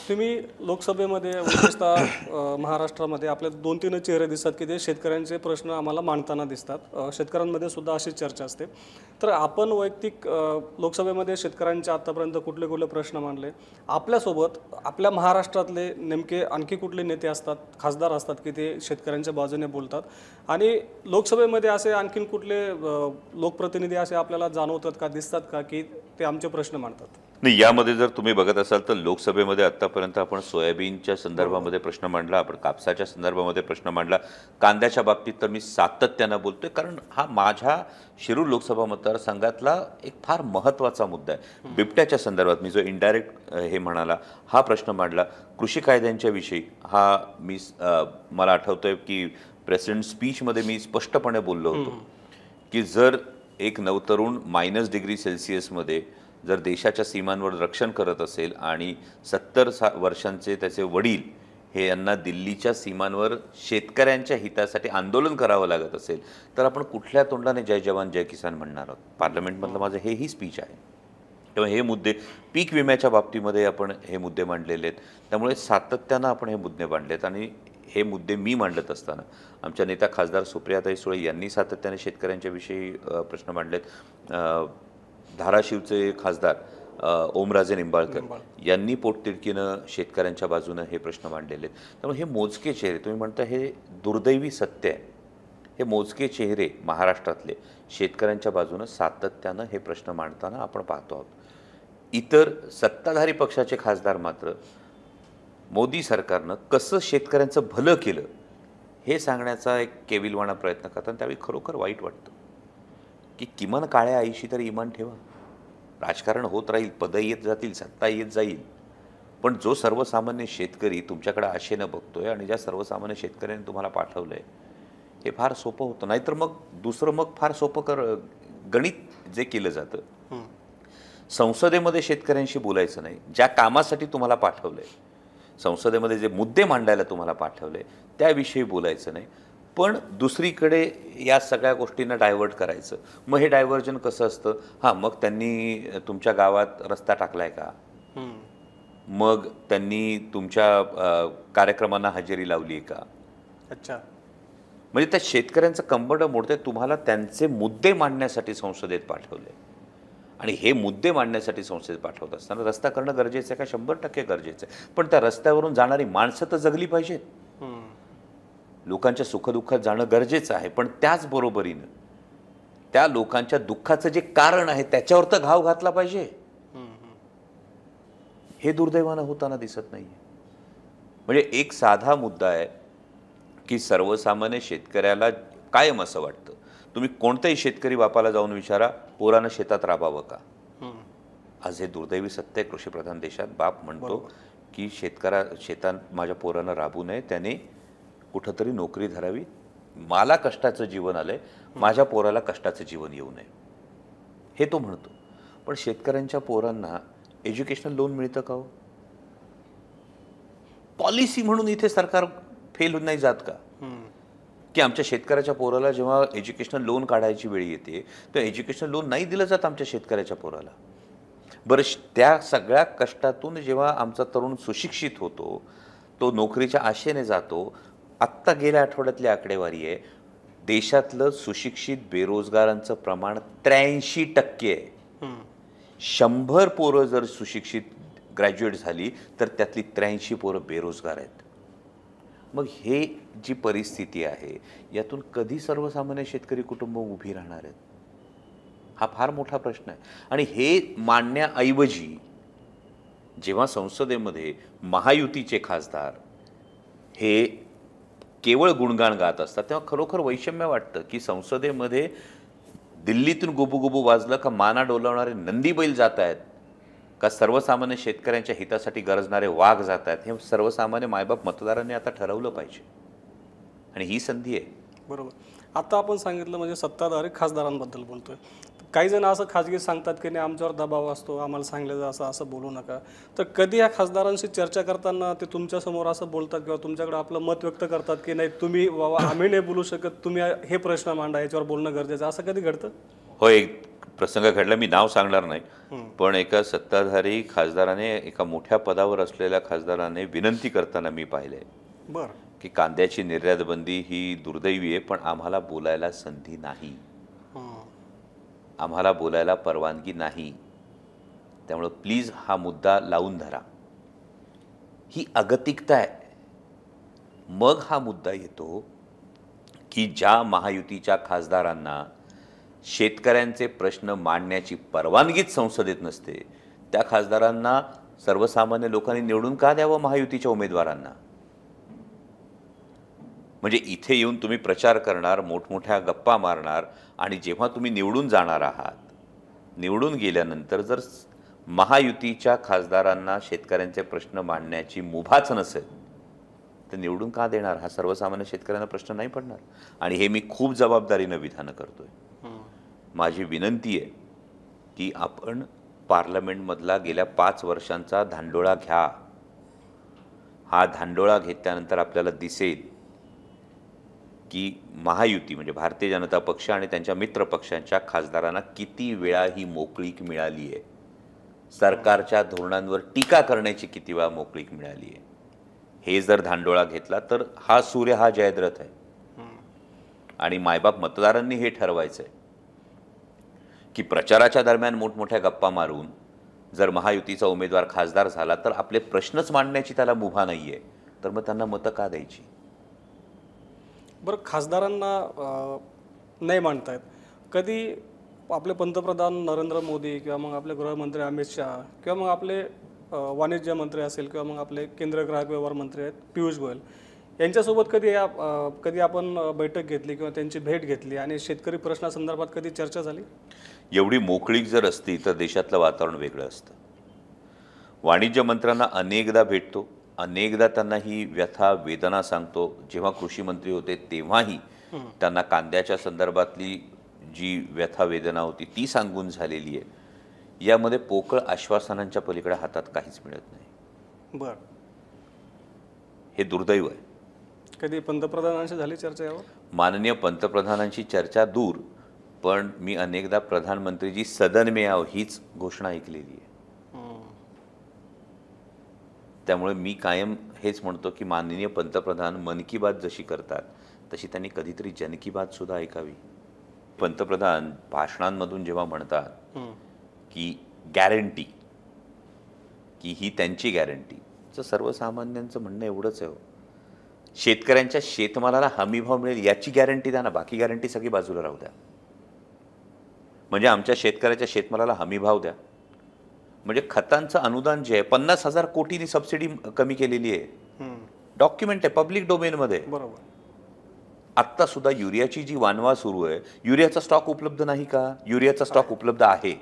तुम्ही लोकसभेमध्ये विशेषतः महाराष्ट्रामध्ये आपले 2-3 चेहरे दिसतात की ते शेतकऱ्यांचे प्रश्न आम्हाला मांडताना दिसतात. शेतकऱ्यांमध्ये सुद्धा अशीच चर्चा असते. तर आपण वैयक्तिक लोकसभेमध्ये शेतकऱ्यांचे आतापर्यंत कुठले कुठले प्रश्न मांडले, आपल्यासोबत आपल्या महाराष्ट्रातले नेमके आणखी कुठले नेते असतात, खासदार असतात की ते शेतकऱ्यांच्या बाजूने बोलतात, आणि लोकसभेमध्ये असे आणखीन कुठले लोकप्रतिनिधी असे आपल्याला जाणवतात का, दिसतात का की ते आमचे प्रश्न मांडतात? नाही, यामध्ये जर तुम्ही बघत असाल तर लोकसभेमध्ये आतापर्यंत आपण सोयाबीनच्या संदर्भामध्ये प्रश्न मांडला, आपण कापसाच्या संदर्भामध्ये प्रश्न मांडला, कांद्याच्या बाबतीत तर मी सातत्यानं बोलतोय कारण हा माझ्या शिरूर लोकसभा मतदारसंघातला एक फार महत्त्वाचा मुद्दा आहे. बिबट्याच्या संदर्भात मी जो इनडायरेक्ट हे म्हणाला हा प्रश्न मांडला. कृषी कायद्यांच्या विषयी हा मला आठवतोय की प्रेसिडेंट स्पीचमध्ये मी स्पष्टपणे बोललो होतो की जर एक नवतरुण -°C जर देशाच्या सीमांवर रक्षण करत असेल आणि 70 वर्षांचे त्याचे वडील हे यांना दिल्लीच्या सीमांवर शेतकऱ्यांच्या हितासाठी आंदोलन करावं लागत असेल तर आपण कुठल्या तोंडाने जय जवान जय किसान म्हणणार आहोत? पार्लमेंटमधलं माझं हेही स्पीच आहे. तेव्हा हे मुद्दे पीक विम्याच्या बाबतीमध्ये आपण हे मुद्दे मांडलेले आहेत. त्यामुळे सातत्यानं आपण हे मुद्दे मांडलेत आणि हे मुद्दे मी मांडत असताना आमच्या नेत्या खासदार सुप्रियाताई सुळे यांनी सातत्याने शेतकऱ्यांच्या विषयी प्रश्न मांडलेत. धाराशिवचे खासदार ओमराजे निंबाळकर यांनी पोटतिडकीनं शेतकऱ्यांच्या बाजूनं हे प्रश्न मांडलेले आहेत. त्यामुळे हे मोजके चेहरे, तुम्ही म्हणता हे दुर्दैवी सत्य आहे, हे मोजके चेहरे महाराष्ट्रातले शेतकऱ्यांच्या बाजूनं सातत्यानं हे प्रश्न मांडताना आपण पाहतो आहोत. इतर सत्ताधारी पक्षाचे खासदार मात्र मोदी सरकारनं कसं शेतकऱ्यांचं भलं केलं हे सांगण्याचा एक केविलवाणा प्रयत्न करतात. त्यावेळी खरोखर वाईट वाटतं की किमान काळ्या आईशी तरी इमान ठेवा. राजकारण होत राहील, पदं येत जातील, सत्ता येत जाईल, पण जो सर्वसामान्य शेतकरी तुमच्याकडे आशेनं बघतोय आणि ज्या सर्वसामान्य शेतकऱ्यांनी तुम्हाला पाठवलं आहे हे फार सोपं होतं. नाहीतर मग दुसरं मग फार सोपं गणित जे केलं जातं, संसदेमध्ये शेतकऱ्यांशी बोलायचं नाही, ज्या कामासाठी तुम्हाला पाठवलं आहे संसदेमध्ये जे मुद्दे मांडायला तुम्हाला पाठवले त्याविषयी बोलायचं नाही, पण दुसरीकडे या सगळ्या गोष्टींना डायव्हर्ट करायचं. मग हे डायव्हर्जन कसं असतं? हां, मग त्यांनी तुमच्या गावात रस्ता टाकलाय का? मग त्यांनी तुमच्या कार्यक्रमांना हजेरी लावली आहे का? अच्छा, म्हणजे त्या शेतकऱ्यांचं कंबरडं मोडतंय. तुम्हाला त्यांचे मुद्दे मांडण्यासाठी संसदेत पाठवले आणि हे मुद्दे मांडण्यासाठी संसदेत पाठवत असताना रस्ता करणं गरजेचं आहे का? 100% गरजेचं आहे. पण त्या रस्त्यावरून जाणारी माणसं तर जगली पाहिजेत. लोकांच्या सुखदुःखात जाणं गरजेचं आहे, पण त्याचबरोबरीनं त्या लोकांच्या दुःखाचं जे कारण आहे त्याच्यावर तर घाव घातला पाहिजे. हे दुर्दैवानं होताना दिसत नाही. म्हणजे एक साधा मुद्दा आहे की सर्वसामान्य शेतकऱ्याला कायम असं वाटतं, तुम्ही कोणत्याही शेतकरी बापाला जाऊन विचारा, पोरानं शेतात राबावं का? आज हे दुर्दैवी सत्य आहे कृषीप्रधान देशात. बाप म्हणतो की शेतात माझ्या पोरानं राबू नये, त्याने कुठंतरी नोकरी धरावी. मला कष्टाचं जीवन आलंय, माझ्या पोराला कष्टाचं जीवन येऊ नये, हे तो म्हणतो. पण शेतकऱ्यांच्या पोरांना एज्युकेशनल लोन मिळतं का हो? पॉलिसी म्हणून इथे सरकार फेल नाही जात का? की आमच्या शेतकऱ्याच्या पोराला जेव्हा एज्युकेशनल लोन काढायची वेळ येते तर एज्युकेशनल लोन नाही दिलं जात आमच्या शेतकऱ्याच्या पोराला. बरं, त्या सगळ्या कष्टातून जेव्हा आमचा तरुण सुशिक्षित होतो, तो नोकरीच्या आशेने जातो. आत्ता गेल्या आठवड्यातली आकडेवारी आहे, देशातलं सुशिक्षित बेरोजगारांचं प्रमाण 83% आहे. 100 पोरं जर सुशिक्षित ग्रॅज्युएट झाली तर त्यातली 83 पोरं बेरोजगार आहेत. मग हे जी परिस्थिती आहे यातून कधी सर्वसामान्य शेतकरी कुटुंब उभी राहणार आहेत, हा फार मोठा प्रश्न आहे. आणि हे मांडण्याऐवजी जेव्हा संसदेमध्ये महायुतीचे खासदार हे केवळ गुणगान गात असतात तेव्हा खरोखर वैषम्य वाटतं की संसदेमध्ये दिल्लीतून गुबुगुबू वाजलं का माना डोलावणारे नंदी बैल जात आहेत, का सर्वसामान्य शेतकऱ्यांच्या हितासाठी गरजणारे वाघ जात आहेत, हे सर्वसामान्य मायबाप मतदारांनी आता ठरवलं पाहिजे. आणि ही संधी आहे. बरोबर. आता आपण सांगितलं म्हणजे सत्ताधारी खासदारांबद्दल बोलतोय. काही जण असं खाजगी सांगतात की नाही आमच्यावर दबाव असतो, आम्हाला सांगलं असं असं बोलू नका. तर कधी या खासदारांशी चर्चा करताना ते तुमच्यासमोर असं बोलतात किंवा तुमच्याकडे आपलं मत व्यक्त करतात की नाही तुम्ही बाबा आम्ही नाही बोलू शकत, तुम्ही हे प्रश्न मांडा, याच्यावर बोलणं गरजेचं, असं कधी घडतं? हो, एक प्रसंग घडला, मी नाव सांगणार नाही, पण एका सत्ताधारी खासदाराने एका मोठ्या पदावर असलेल्या खासदाराने विनंती करताना मी पाहिले बरं. की कांद्याची निर्यात बंदी ही दुर्दैवी आहे, पण आम्हाला बोलायला संधी नाही, आम्हाला बोलायला परवानगी नाही, त्यामुळे प्लीज हा मुद्दा लावून धरा. ही अगतिकता आहे. मग हा मुद्दा येतो की ज्या महायुतीच्या खासदारांना शेतकऱ्यांचे प्रश्न मांडण्याची परवानगीच संसदेत नसते त्या खासदारांना सर्वसामान्य लोकांनी निवडून का द्यावं महायुतीच्या उमेदवारांना? म्हणजे इथे येऊन तुम्ही प्रचार करणार, मोठमोठ्या गप्पा मारणार, आणि जेव्हा तुम्ही निवडून जाणार आहात, निवडून गेल्यानंतर जर महायुतीच्या खासदारांना शेतकऱ्यांचे प्रश्न मांडण्याची मुभाच नसेल तर निवडून का देणार? हा सर्वसामान्य शेतकऱ्यांना प्रश्न नाही पडणार. आणि हे मी खूप जबाबदारीनं विधानं करतोय. माझी विनंती आहे की आपण पार्लमेंटमधला गेल्या 5 वर्षांचा धांडोळा घ्या. हा धांडोळा घेतल्यानंतर आपल्याला दिसेल की महायुती म्हणजे भारतीय जनता पक्ष आणि त्यांच्या मित्र पक्षांच्या खासदारांना किती वेळा ही मोकळीक मिळाली आहे, सरकारच्या धोरणांवर टीका करण्याची किती वेळा मोकळीक मिळाली आहे. हे जर धांडोळा घेतला तर हा सूर्य हा जयद्रथ आहे. आणि मायबाप मतदारांनी हे ठरवायचं आहे की प्रचाराच्या दरम्यान मोठमोठ्या गप्पा मारून जर महायुतीचा उमेदवार खासदार झाला तर आपले प्रश्नच मांडण्याची त्याला मुभा नाही आहे, तर मग त्यांना मतं का द्यायची? बरं, खासदारांना नाही मांडतायत. कधी आपले पंतप्रधान नरेंद्र मोदी किंवा मग आपले गृहमंत्री अमित शहा किंवा मग आपले वाणिज्य मंत्री असेल किंवा मग आपले केंद्रीय ग्राहक व्यवहार मंत्री आहेत पियुष गोयल यांच्यासोबत कधी आपण बैठक घेतली किंवा त्यांची भेट घेतली आणि शेतकरी प्रश्नासंदर्भात कधी चर्चा झाली? एवढी मोकळीक जर असती तर देशातलं वातावरण वेगळं असतं. वाणिज्य मंत्र्यांना अनेकदा भेटतो, अनेकदा त्यांना ही व्यथा वेदना सांगतो. जेव्हा कृषी मंत्री होते तेव्हाही त्यांना कांद्याच्या संदर्भातली जी व्यथा वेदना होती ती सांगून झालेली आहे. यामध्ये पोकळ आश्वासनांच्या पलीकडे हातात काहीच मिळत नाही. बरं. हे दुर्दैव आहे. कधी पंतप्रधानांशी झाली चर्चा यावर? माननीय पंतप्रधानांची चर्चा दूर, पण मी अनेकदा प्रधानमंत्रीजी सदन में आओ हीच घोषणा ऐकलेली आहे. त्यामुळे मी कायम हेच म्हणतो की माननीय पंतप्रधान मन की बात जशी करतात तशी त्यांनी कधीतरी जन की बात सुद्धा ऐकावी. पंतप्रधान भाषणांमधून जेव्हा म्हणतात की गॅरंटी, की ही त्यांची गॅरंटी, तर सर्वसामान्यांचं म्हणणं एवढंच आहे, शेतकऱ्यांच्या शेतमालाला हमीभाव मिळेल याची गॅरंटी द्या ना, बाकी गॅरंटी सगळी बाजूला राहू द्या. म्हणजे आमच्या शेतकऱ्याच्या शेतमालाला हमीभाव द्या. म्हणजे खतांचं अनुदान जे आहे 50,000 कोटींनी सबसिडी कमी केलेली आहे. डॉक्युमेंट आहे पब्लिक डोमेनमध्ये. बरोबर. आत्ता सुद्धा युरियाची जी वानवा सुरू आहे, युरियाचा स्टॉक उपलब्ध नाही का? युरियाचा स्टॉक उपलब्ध आहे.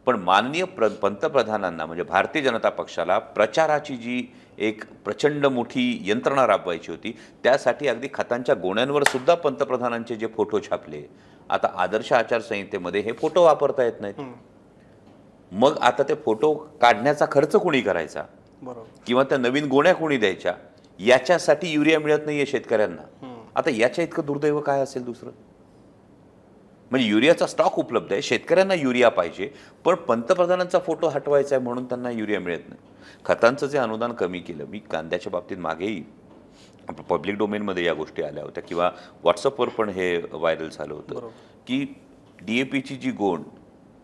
पण माननीय पंतप्रधानांना म्हणजे भारतीय जनता पक्षाला प्रचाराची जी एक प्रचंड मोठी यंत्रणा राबवायची होती, त्यासाठी अगदी खतांच्या गोण्यांवर सुद्धा पंतप्रधानांचे जे फोटो छापले, आता आदर्श आचारसंहितेमध्ये हे फोटो वापरता येत नाहीत. मग आता ते फोटो काढण्याचा खर्च कोणी करायचा? बरोबर. किंवा त्या नवीन गोण्या कोणी द्यायच्या? याच्यासाठी युरिया मिळत नाहीये शेतकऱ्यांना. आता याच्या इतकं दुर्दैव काय असेल दुसरं? म्हणजे युरियाचा स्टॉक उपलब्ध आहे, शेतकऱ्यांना युरिया पाहिजे, पण पंतप्रधानांचा फोटो हटवायचा आहे म्हणून त्यांना युरिया मिळत नाही. खतांचं जे अनुदान कमी केलं, मी कांद्याच्या बाबतीत मागेही पब्लिक डोमेनमध्ये या गोष्टी आल्या होत्या किंवा व्हॉट्सअपवर पण हे व्हायरल झालं होतं की DAPची जी गोण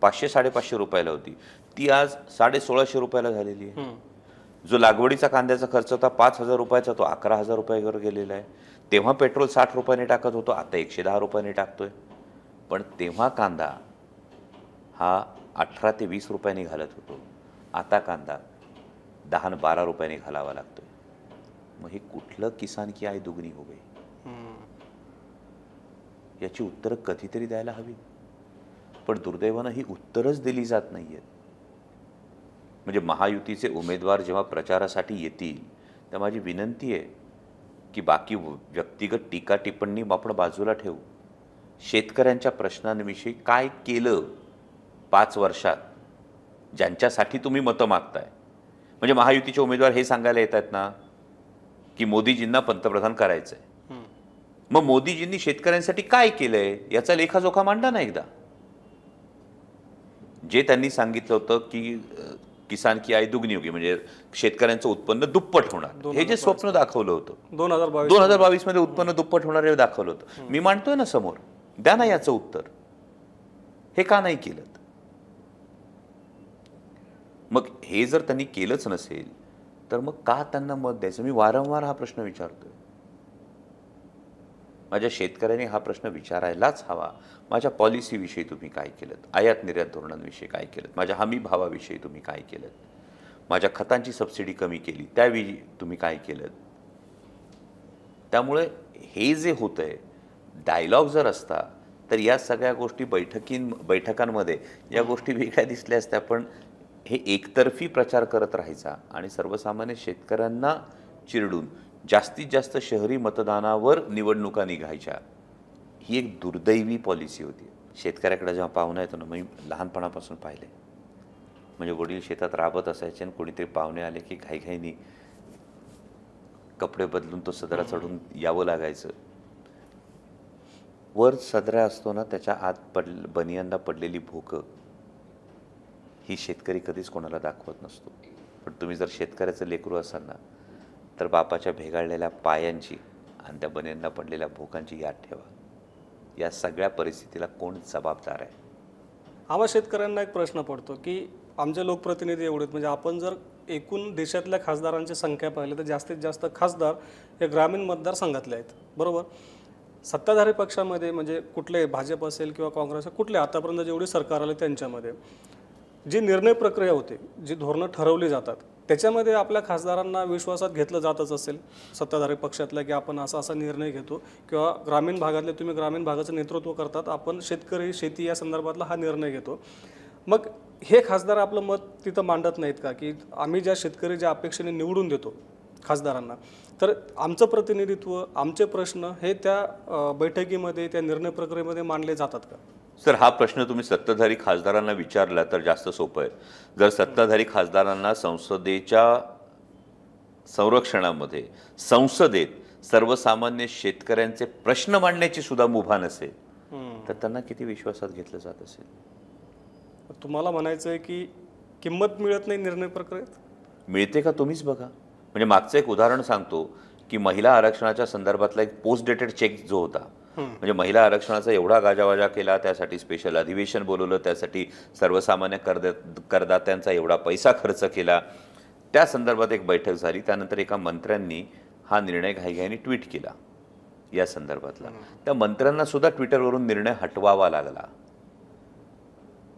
500-550 रुपयाला होती ती आज 1650 रुपयाला झालेली आहे. जो लागवडीचा कांद्याचा खर्च होता 5,000 रुपयाचा, तो 11,000 रुपयावर गेलेला आहे. तेव्हा पेट्रोल 60 रुपयाने टाकत होतो, आता 110 रुपयाने टाकतोय. पण तेव्हा कांदा हा 18 ते 20 रुपयांनी घालत होतो, आता कांदा 10 आणि 12 रुपयांनी घालावा लागतोय. मग हे कुठलं किसान की आय दुगनी हो गई? याची उत्तरं कधीतरी द्यायला हवी. पण दुर्दैवानं ही उत्तरच दिली जात नाहीयेत. म्हणजे महायुतीचे उमेदवार जेव्हा प्रचारासाठी येतील तेव्हा माझी विनंती आहे की बाकी व्यक्तिगत टीका टिप्पणी आपण बाजूला ठेवू. शेतकऱ्यांच्या प्रश्नांविषयी काय केलं 5 वर्षात, ज्यांच्यासाठी तुम्ही मतं मागताय. म्हणजे महायुतीचे उमेदवार हे सांगायला येत आहेत ना की मोदीजींना पंतप्रधान करायचंय. मग मोदीजींनी शेतकऱ्यांसाठी काय केलंय याचा लेखाजोखा मांडा ना एकदा. जे त्यांनी सांगितलं होतं की किसान की आय दुगनी होगी, म्हणजे शेतकऱ्यांचं उत्पन्न दुप्पट होणार, हे जे स्वप्न दाखवलं होतं 2022 मध्ये उत्पन्न दुप्पट होणार हे दाखवलं होतं. मी मांडतोय ना समोर, द्या ना याचं उत्तर. हे का नाही केलं? मग हे जर त्यांनी केलंच नसेल तर मग का त्यांना मत द्यायचं? मी वारंवार हा प्रश्न विचारतोय. माझ्या शेतकऱ्यांनी हा प्रश्न विचारायलाच हवा. माझ्या पॉलिसीविषयी तुम्ही काय केलं? आयात निर्यात धोरणांविषयी काय केलं? माझ्या हमी भावाविषयी तुम्ही काय केलं? माझ्या खतांची सबसिडी कमी केली त्याविषयी तुम्ही काय केलं? त्यामुळे हे जे होतंय, डायलॉग जर असता तर या सगळ्या गोष्टी बैठकांमध्ये या गोष्टी वेगळ्या दिसल्या असत्या. पण हे एकतर्फी प्रचार करत राहायचा आणि सर्वसामान्य शेतकऱ्यांना चिरडून जास्तीत जास्त शहरी मतदानावर निवडणुका निघायच्या, ही एक दुर्दैवी पॉलिसी होती. शेतकऱ्याकडे जेव्हा पाहुणा येतो ना, मी लहानपणापासून पाहिले. म्हणजे वडील शेतात राबत असायचे आणि कोणीतरी पाहुणे आले की घाईघाईनी कपडे बदलून तो सदरा चढून यावं लागायचं. वर सदरा असतो ना, त्याच्या आत बनियांना पडलेली भोकं ही शेतकरी कधीच कोणाला दाखवत नसतो. पण तुम्ही जर शेतकऱ्याचं लेकरू असाल ना, तर बापाच्या भेगाळलेल्या पायांची आणि त्या बनियांना पडलेल्या भोकांची याद ठेवा. या सगळ्या परिस्थितीला कोण जबाबदार आहे? आम्हा शेतकऱ्यांना एक प्रश्न पडतो की आमचे लोकप्रतिनिधी एवढेच, म्हणजे आपण जर एकूण देशातल्या खासदारांची संख्या पाहिली तर जास्तीत जास्त खासदार हे ग्रामीण मतदारसंघातले आहेत, बरोबर. सत्ताधारी पक्षामध्ये म्हणजे कुठले, भाजप असेल किंवा काँग्रेस, कुठले आतापर्यंत जेवढी सरकार आले त्यांच्यामध्ये जी निर्णय प्रक्रिया होते, जी धोरणं ठरवली जातात, त्याच्यामध्ये आपल्या खासदारांना विश्वासात घेतलं जातच असेल सत्ताधारी पक्षातल्या की आपण असा निर्णय घेतो, किंवा ग्रामीण भागातले तुम्ही ग्रामीण भागाचं नेतृत्व करतात, आपण शेतकरी शेती या संदर्भातला हा निर्णय घेतो. मग हे खासदार आपलं मत तिथं मांडत नाहीत का की आम्ही ज्या शेतकरी ज्या अपेक्षेने निवडून देतो खासदारांना, तर आमचं प्रतिनिधित्व, आमचे प्रश्न हे त्या बैठकीमध्ये, त्या निर्णय प्रक्रियेमध्ये मांडले जातात का? सर, हा प्रश्न तुम्ही सत्ताधारी खासदारांना विचारला तर जास्त सोपं आहे. जर सत्ताधारी खासदारांना संसदेच्या संरक्षणामध्ये, संसदेत सर्वसामान्य शेतकऱ्यांचे प्रश्न मांडण्याची सुद्धा मुभा नसेल तर त्यांना किती विश्वासात घेतलं जात असेल? तुम्हाला म्हणायचं आहे की किंमत मिळत नाही निर्णय प्रक्रियेत? मिळते का तुम्हीच बघा. म्हणजे मागचं एक उदाहरण सांगतो की महिला आरक्षणाच्या संदर्भातला एक पोस्ट डेटेड चेक जो होता, म्हणजे महिला आरक्षणाचा एवढा गाजावाजा केला, त्यासाठी स्पेशल अधिवेशन बोलवलं, त्यासाठी सर्वसामान्य करदात्यांचा एवढा पैसा खर्च केला, त्या संदर्भात एक बैठक झाली. त्यानंतर एका मंत्र्यांनी हा निर्णय घाईघाईने ट्विट केला या संदर्भातला. त्या मंत्र्यांना सुद्धा ट्विटरवरून निर्णय हटवावा लागला.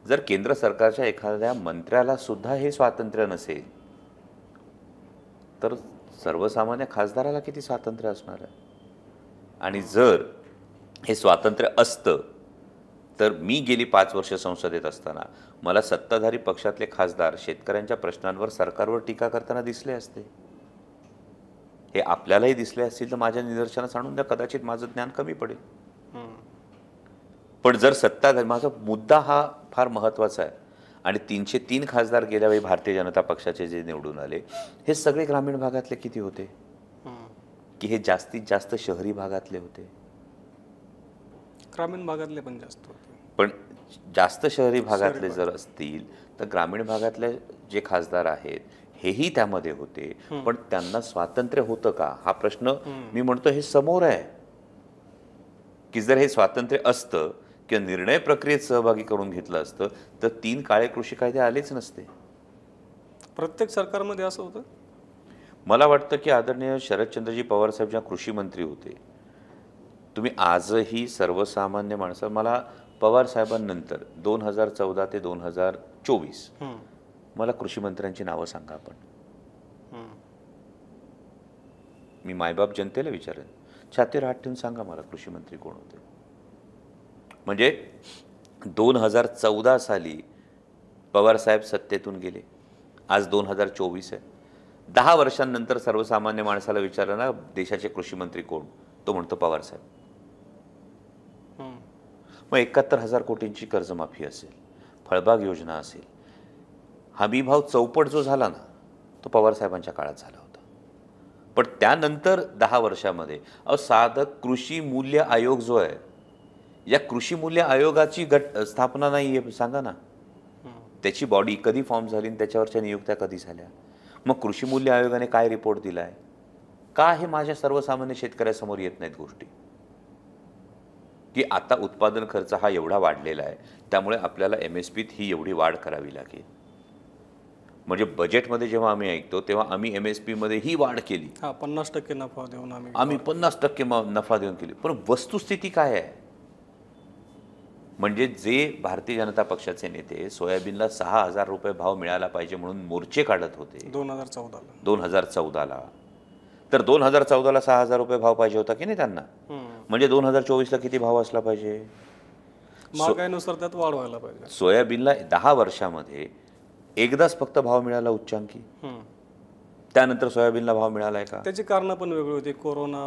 जर केंद्र सरकारच्या एखाद्या मंत्र्याला सुद्धा हे स्वातंत्र्य नसेल तर सर्वसामान्य खासदाराला किती स्वातंत्र्य असणार आहे? आणि जर हे स्वातंत्र्य असतं तर मी गेली 5 वर्ष संसदेत असताना मला सत्ताधारी पक्षातले खासदार शेतकऱ्यांच्या प्रश्नांवर सरकारवर टीका करताना दिसले असते. हे आपल्यालाही दिसले असतील तर माझ्या निदर्शनास आणून द्या, कदाचित माझं ज्ञान कमी पडेल. पण जर सत्ताधारी, माझा मुद्दा हा फार महत्त्वाचा आहे, आणि 303 खासदार गेल्या वेळी भारतीय जनता पक्षाचे जे निवडून आले, हे सगळे ग्रामीण भागातले किती होते की हे जास्तीत जास्त शहरी भागातले होते? ग्रामीण भागातले पण जास्त होते. पण जास्त शहरी भागातले जर असतील तर ग्रामीण भागातले जे खासदार आहेत हेही त्यामध्ये होते. पण त्यांना स्वातंत्र्य होतं का हा प्रश्न मी म्हणतो हे समोर आहे की जर हे स्वातंत्र्य असतं किंवा निर्णय प्रक्रियेत सहभागी करून घेतलं असतं तर 3 काळे कृषी कायदे आलेच नसते. प्रत्येक सरकारमध्ये असं होतं. मला वाटतं की आदरणीय शरदचंद्रजी पवार साहेब ज्या कृषी मंत्री होते, तुम्ही आजही सर्वसामान्य माणसं मला पवार साहेबांनंतर 2014 ते 2024 मला कृषी मंत्र्यांची नावं सांगा आपण. मी मायबाप जनतेला विचारेन, छातीवर हात ठेवून सांगा मला कृषी मंत्री कोण होते. म्हणजे 2014 साली पवार साहेब सत्तेतून गेले, आज 2024 आहे. 10 वर्षांनंतर सर्वसामान्य माणसाला विचारलं ना देशाचे कृषी मंत्री कोण, तो म्हणतो पवार साहेब. मग 71,000 कोटींची कर्जमाफी असेल, फळबाग योजना असेल, हमीभाव चौपट जो झाला ना तो पवार साहेबांच्या काळात झाला होता. पण त्यानंतर 10 वर्षामध्ये साधं कृषी मूल्य आयोग जो आहे, या कृषी मूल्य आयोगाची स्थापना नाही आहे. सांगा ना त्याची बॉडी कधी फॉर्म झाली आणि त्याच्यावरच्या नियुक्त्या कधी झाल्या. मग कृषी मूल्य आयोगाने काय रिपोर्ट दिलाय का, हे माझ्या सर्वसामान्य शेतकऱ्यासमोर येत नाहीत गोष्टी. की आता उत्पादन खर्च हा एवढा वाढलेला आहे, त्यामुळे आपल्याला MSPत ही एवढी वाढ करावी लागेल. म्हणजे बजेटमध्ये जेव्हा आम्ही ऐकतो तेव्हा आम्ही MSP मध्ये ही वाढ केली, 50% नफा देऊन आम्ही 50% नफा देऊन केली. पण वस्तुस्थिती काय आहे? म्हणजे जे भारतीय जनता पक्षाचे नेते सोयाबीनला 6,000 रुपये भाव मिळाला पाहिजे म्हणून मोर्चे काढत होते 2014ला, तर 2014ला 6,000 रुपये भाव पाहिजे होता की नाही त्यांना. म्हणजे 2024ला किती भाव असला पाहिजे? महागाईनुसार त्यात वाढ व्हायला पाहिजे. सोयाबीनला 10 वर्षामध्ये एकदाच फक्त भाव मिळाला उच्चांकी, त्यानंतर सोयाबीनला भाव मिळालाय का? त्याची कारणं पण वेगळी होती. कोरोना,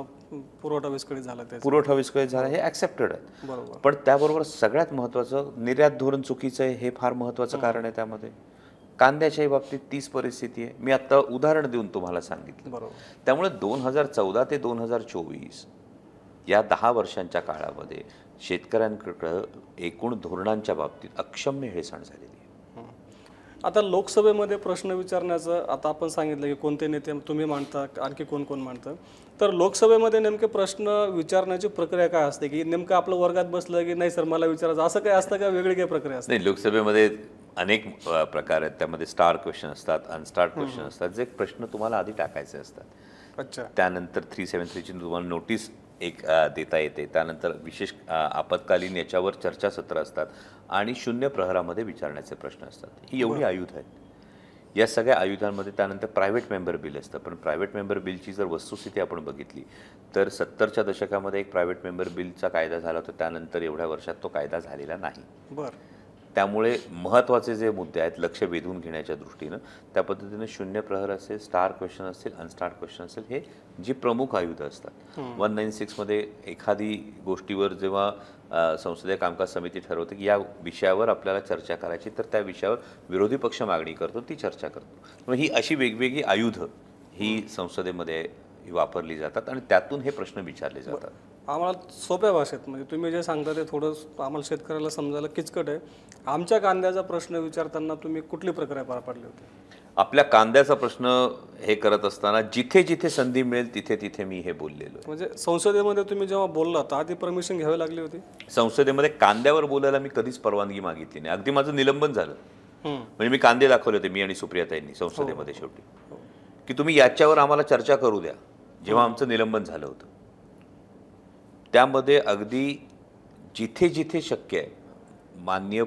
पुरवठा विस्कळीत झाला, पुरवठा विस्कळीत झाला, हे ऍक्सेप्टेड आहे. बरोबर. पण त्याबरोबर सगळ्यात महत्त्वाचं निर्यात धोरण चुकीचं आहे, हे फार महत्त्वाचं कारण आहे. त्यामध्ये कांद्याच्याही बाबतीत तीच परिस्थिती आहे. मी आता उदाहरण देऊन तुम्हाला सांगितलं. बरोबर. त्यामुळे 2014 ते 2024 या 10 वर्षांच्या काळामध्ये शेतकऱ्यांकडं एकूण धोरणांच्या बाबतीत अक्षम्य हेळसांड झालेली आहे. आता लोकसभेमध्ये प्रश्न विचारण्याचं, आता आपण सांगितलं की कोणते नेते तुम्ही मांडता, आणखी कोण कोण मांडतं, तर लोकसभेमध्ये नेमके प्रश्न विचारण्याची प्रक्रिया काय असते? की नेमकं आपलं वर्गात बसलं की नाही सर मला विचारायचं, असं काय असतं का वेगळी काही प्रक्रिया असते? नाही, लोकसभेमध्ये अनेक प्रकार आहेत. त्यामध्ये स्टार क्वेश्चन असतात, अनस्टार्ड क्वेश्चन असतात, जे प्रश्न तुम्हाला आधी टाकायचे असतात. अच्छा. त्यानंतर 373ची तुम्हाला नोटीस एक देता येते. त्यानंतर विशेष आपत्कालीन याच्यावर चर्चासत्र असतात आणि शून्य प्रहरामध्ये विचारण्याचे प्रश्न असतात. ही एवढी आयुध आहेत. या सगळ्या आयुधांमध्ये त्यानंतर प्रायव्हेट मेंबर बिल असतं. पण प्रायव्हेट मेंबर बिलची जर वस्तुस्थिती आपण बघितली तर 70च्या दशकामध्ये एक प्रायव्हेट मेंबर बिलचा कायदा झाला होता, त्यानंतर एवढ्या वर्षात तो कायदा झालेला नाही. बरं. त्यामुळे महत्त्वाचे जे मुद्दे आहेत लक्ष वेधून घेण्याच्या दृष्टीनं त्या पद्धतीनं शून्य प्रहर असेल, स्टार क्वेश्चन असेल, अनस्टार क्वेश्चन असेल, हे जी प्रमुख आयुधं असतात. 196 मध्ये एखादी गोष्टीवर जेव्हा संसदीय कामकाज समिती ठरवते की या विषयावर आपल्याला चर्चा करायची, तर त्या विषयावर विरोधी पक्ष मागणी करतो, ती चर्चा करतो. मग ही अशी वेगवेगळी आयुधं ही संसदेमध्ये वापरली जातात आणि त्यातून हे प्रश्न विचारले जातात. आम्हाला सोप्या भाषेत, म्हणजे तुम्ही जे सांगता ते थोडं आम्हाला शेतकऱ्याला समजायला किचकट आहे. आमच्या कांद्याचा प्रश्न विचारताना तुम्ही कुठली प्रक्रिया पार पाडली होती? आपल्या कांद्याचा प्रश्न हे करत असताना जिथे जिथे संधी मिळेल तिथे तिथे मी हे बोललेलो. म्हणजे संसदेमध्ये तुम्ही जेव्हा बोलला तर आधी परमिशन घ्यावी लागली होती? संसदेमध्ये कांद्यावर बोलायला मी कधीच परवानगी मागितली नाही. अगदी माझं निलंबन झालं. म्हणजे मी कांदे दाखवले होते, मी आणि सुप्रियाताईंनी संसदेमध्ये शेवटी, की तुम्ही याच्यावर आम्हाला चर्चा करू द्या. जेव्हा आमचं निलंबन झालं होतं त्यामध्ये अगदी जिथे जिथे शक्य आहे माननीय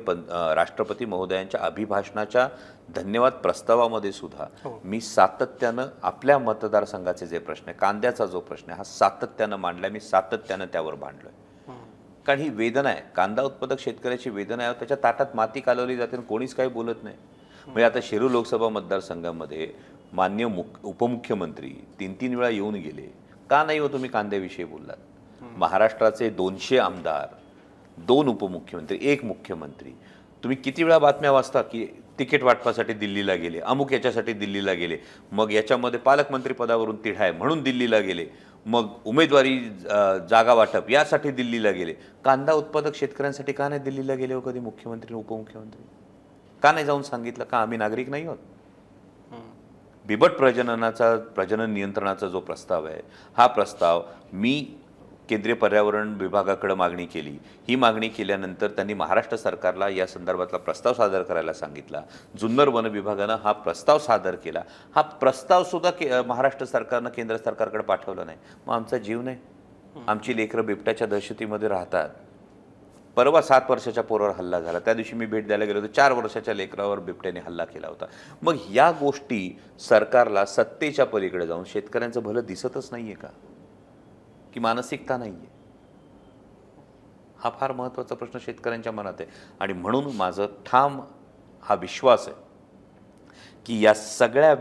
राष्ट्रपती महोदयांच्या अभिभाषणाच्या धन्यवाद प्रस्तावामध्ये सुद्धा मी सातत्यानं आपल्या मतदारसंघाचे जे प्रश्न आहे, कांद्याचा जो प्रश्न आहे, हा सातत्यानं मांडलाय. मी सातत्यानं त्यावर भांडलोय. कारण ही वेदना आहे, कांदा उत्पादक शेतकऱ्याची वेदना आहे. त्याच्या ताटात माती कालवली जाते आणि कोणीच काही बोलत नाही. म्हणजे आता शिरूर लोकसभा मतदारसंघामध्ये माननीय उपमुख्यमंत्री 3-3 वेळा येऊन गेले. का नाही हो तुम्ही कांद्याविषयी बोललात? महाराष्ट्राचे 200 आमदार, 2 उपमुख्यमंत्री, 1 मुख्यमंत्री, तुम्ही किती वेळा बातम्या वाचता की तिकीट वाटपासाठी दिल्लीला गेले, अमुक याच्यासाठी दिल्लीला गेले, मग याच्यामध्ये पालकमंत्री पदावरून तिढा आहे म्हणून दिल्लीला गेले, मग उमेदवारी जागा वाटप यासाठी दिल्लीला गेले. कांदा उत्पादक शेतकऱ्यांसाठी का नाही दिल्लीला गेले हो कधी मुख्यमंत्री उपमुख्यमंत्री? का नाही जाऊन सांगितलं? का आम्ही नागरिक नाही आहोत? बिबट प्रजनन नियंत्रणाचा जो प्रस्ताव आहे, हा प्रस्ताव मी केंद्रीय पर्यावरण विभागाकडे मागणी केली. ही मागणी केल्यानंतर त्यांनी महाराष्ट्र सरकारला या संदर्भातला प्रस्ताव सादर करायला सांगितला. जुन्नर वन विभागानं हा प्रस्ताव सादर केला. हा प्रस्तावसुद्धा महाराष्ट्र सरकारनं केंद्र सरकारकडे पाठवला नाही. मग आमचा जीव नाही, आमची लेकरं बिबट्याच्या दहशतीमध्ये राहतात. परवा 7 वर्षाच्या पोरावर हल्ला झाला. त्या दिवशी मी भेट द्यायला गेलो होतो, 4 वर्षाच्या लेकरावर बिबट्याने हल्ला केला होता. मग या गोष्टी सरकारला सत्तेच्या पलीकडे जाऊन शेतकऱ्यांचं भलं दिसतच नाहीये का, की मानसिकता नाहीये? हा फार महत्त्वाचा प्रश्न शेतकऱ्यांच्या मनात आहे. आणि म्हणून माझं ठाम हा विश्वास आहे की या सगळ्या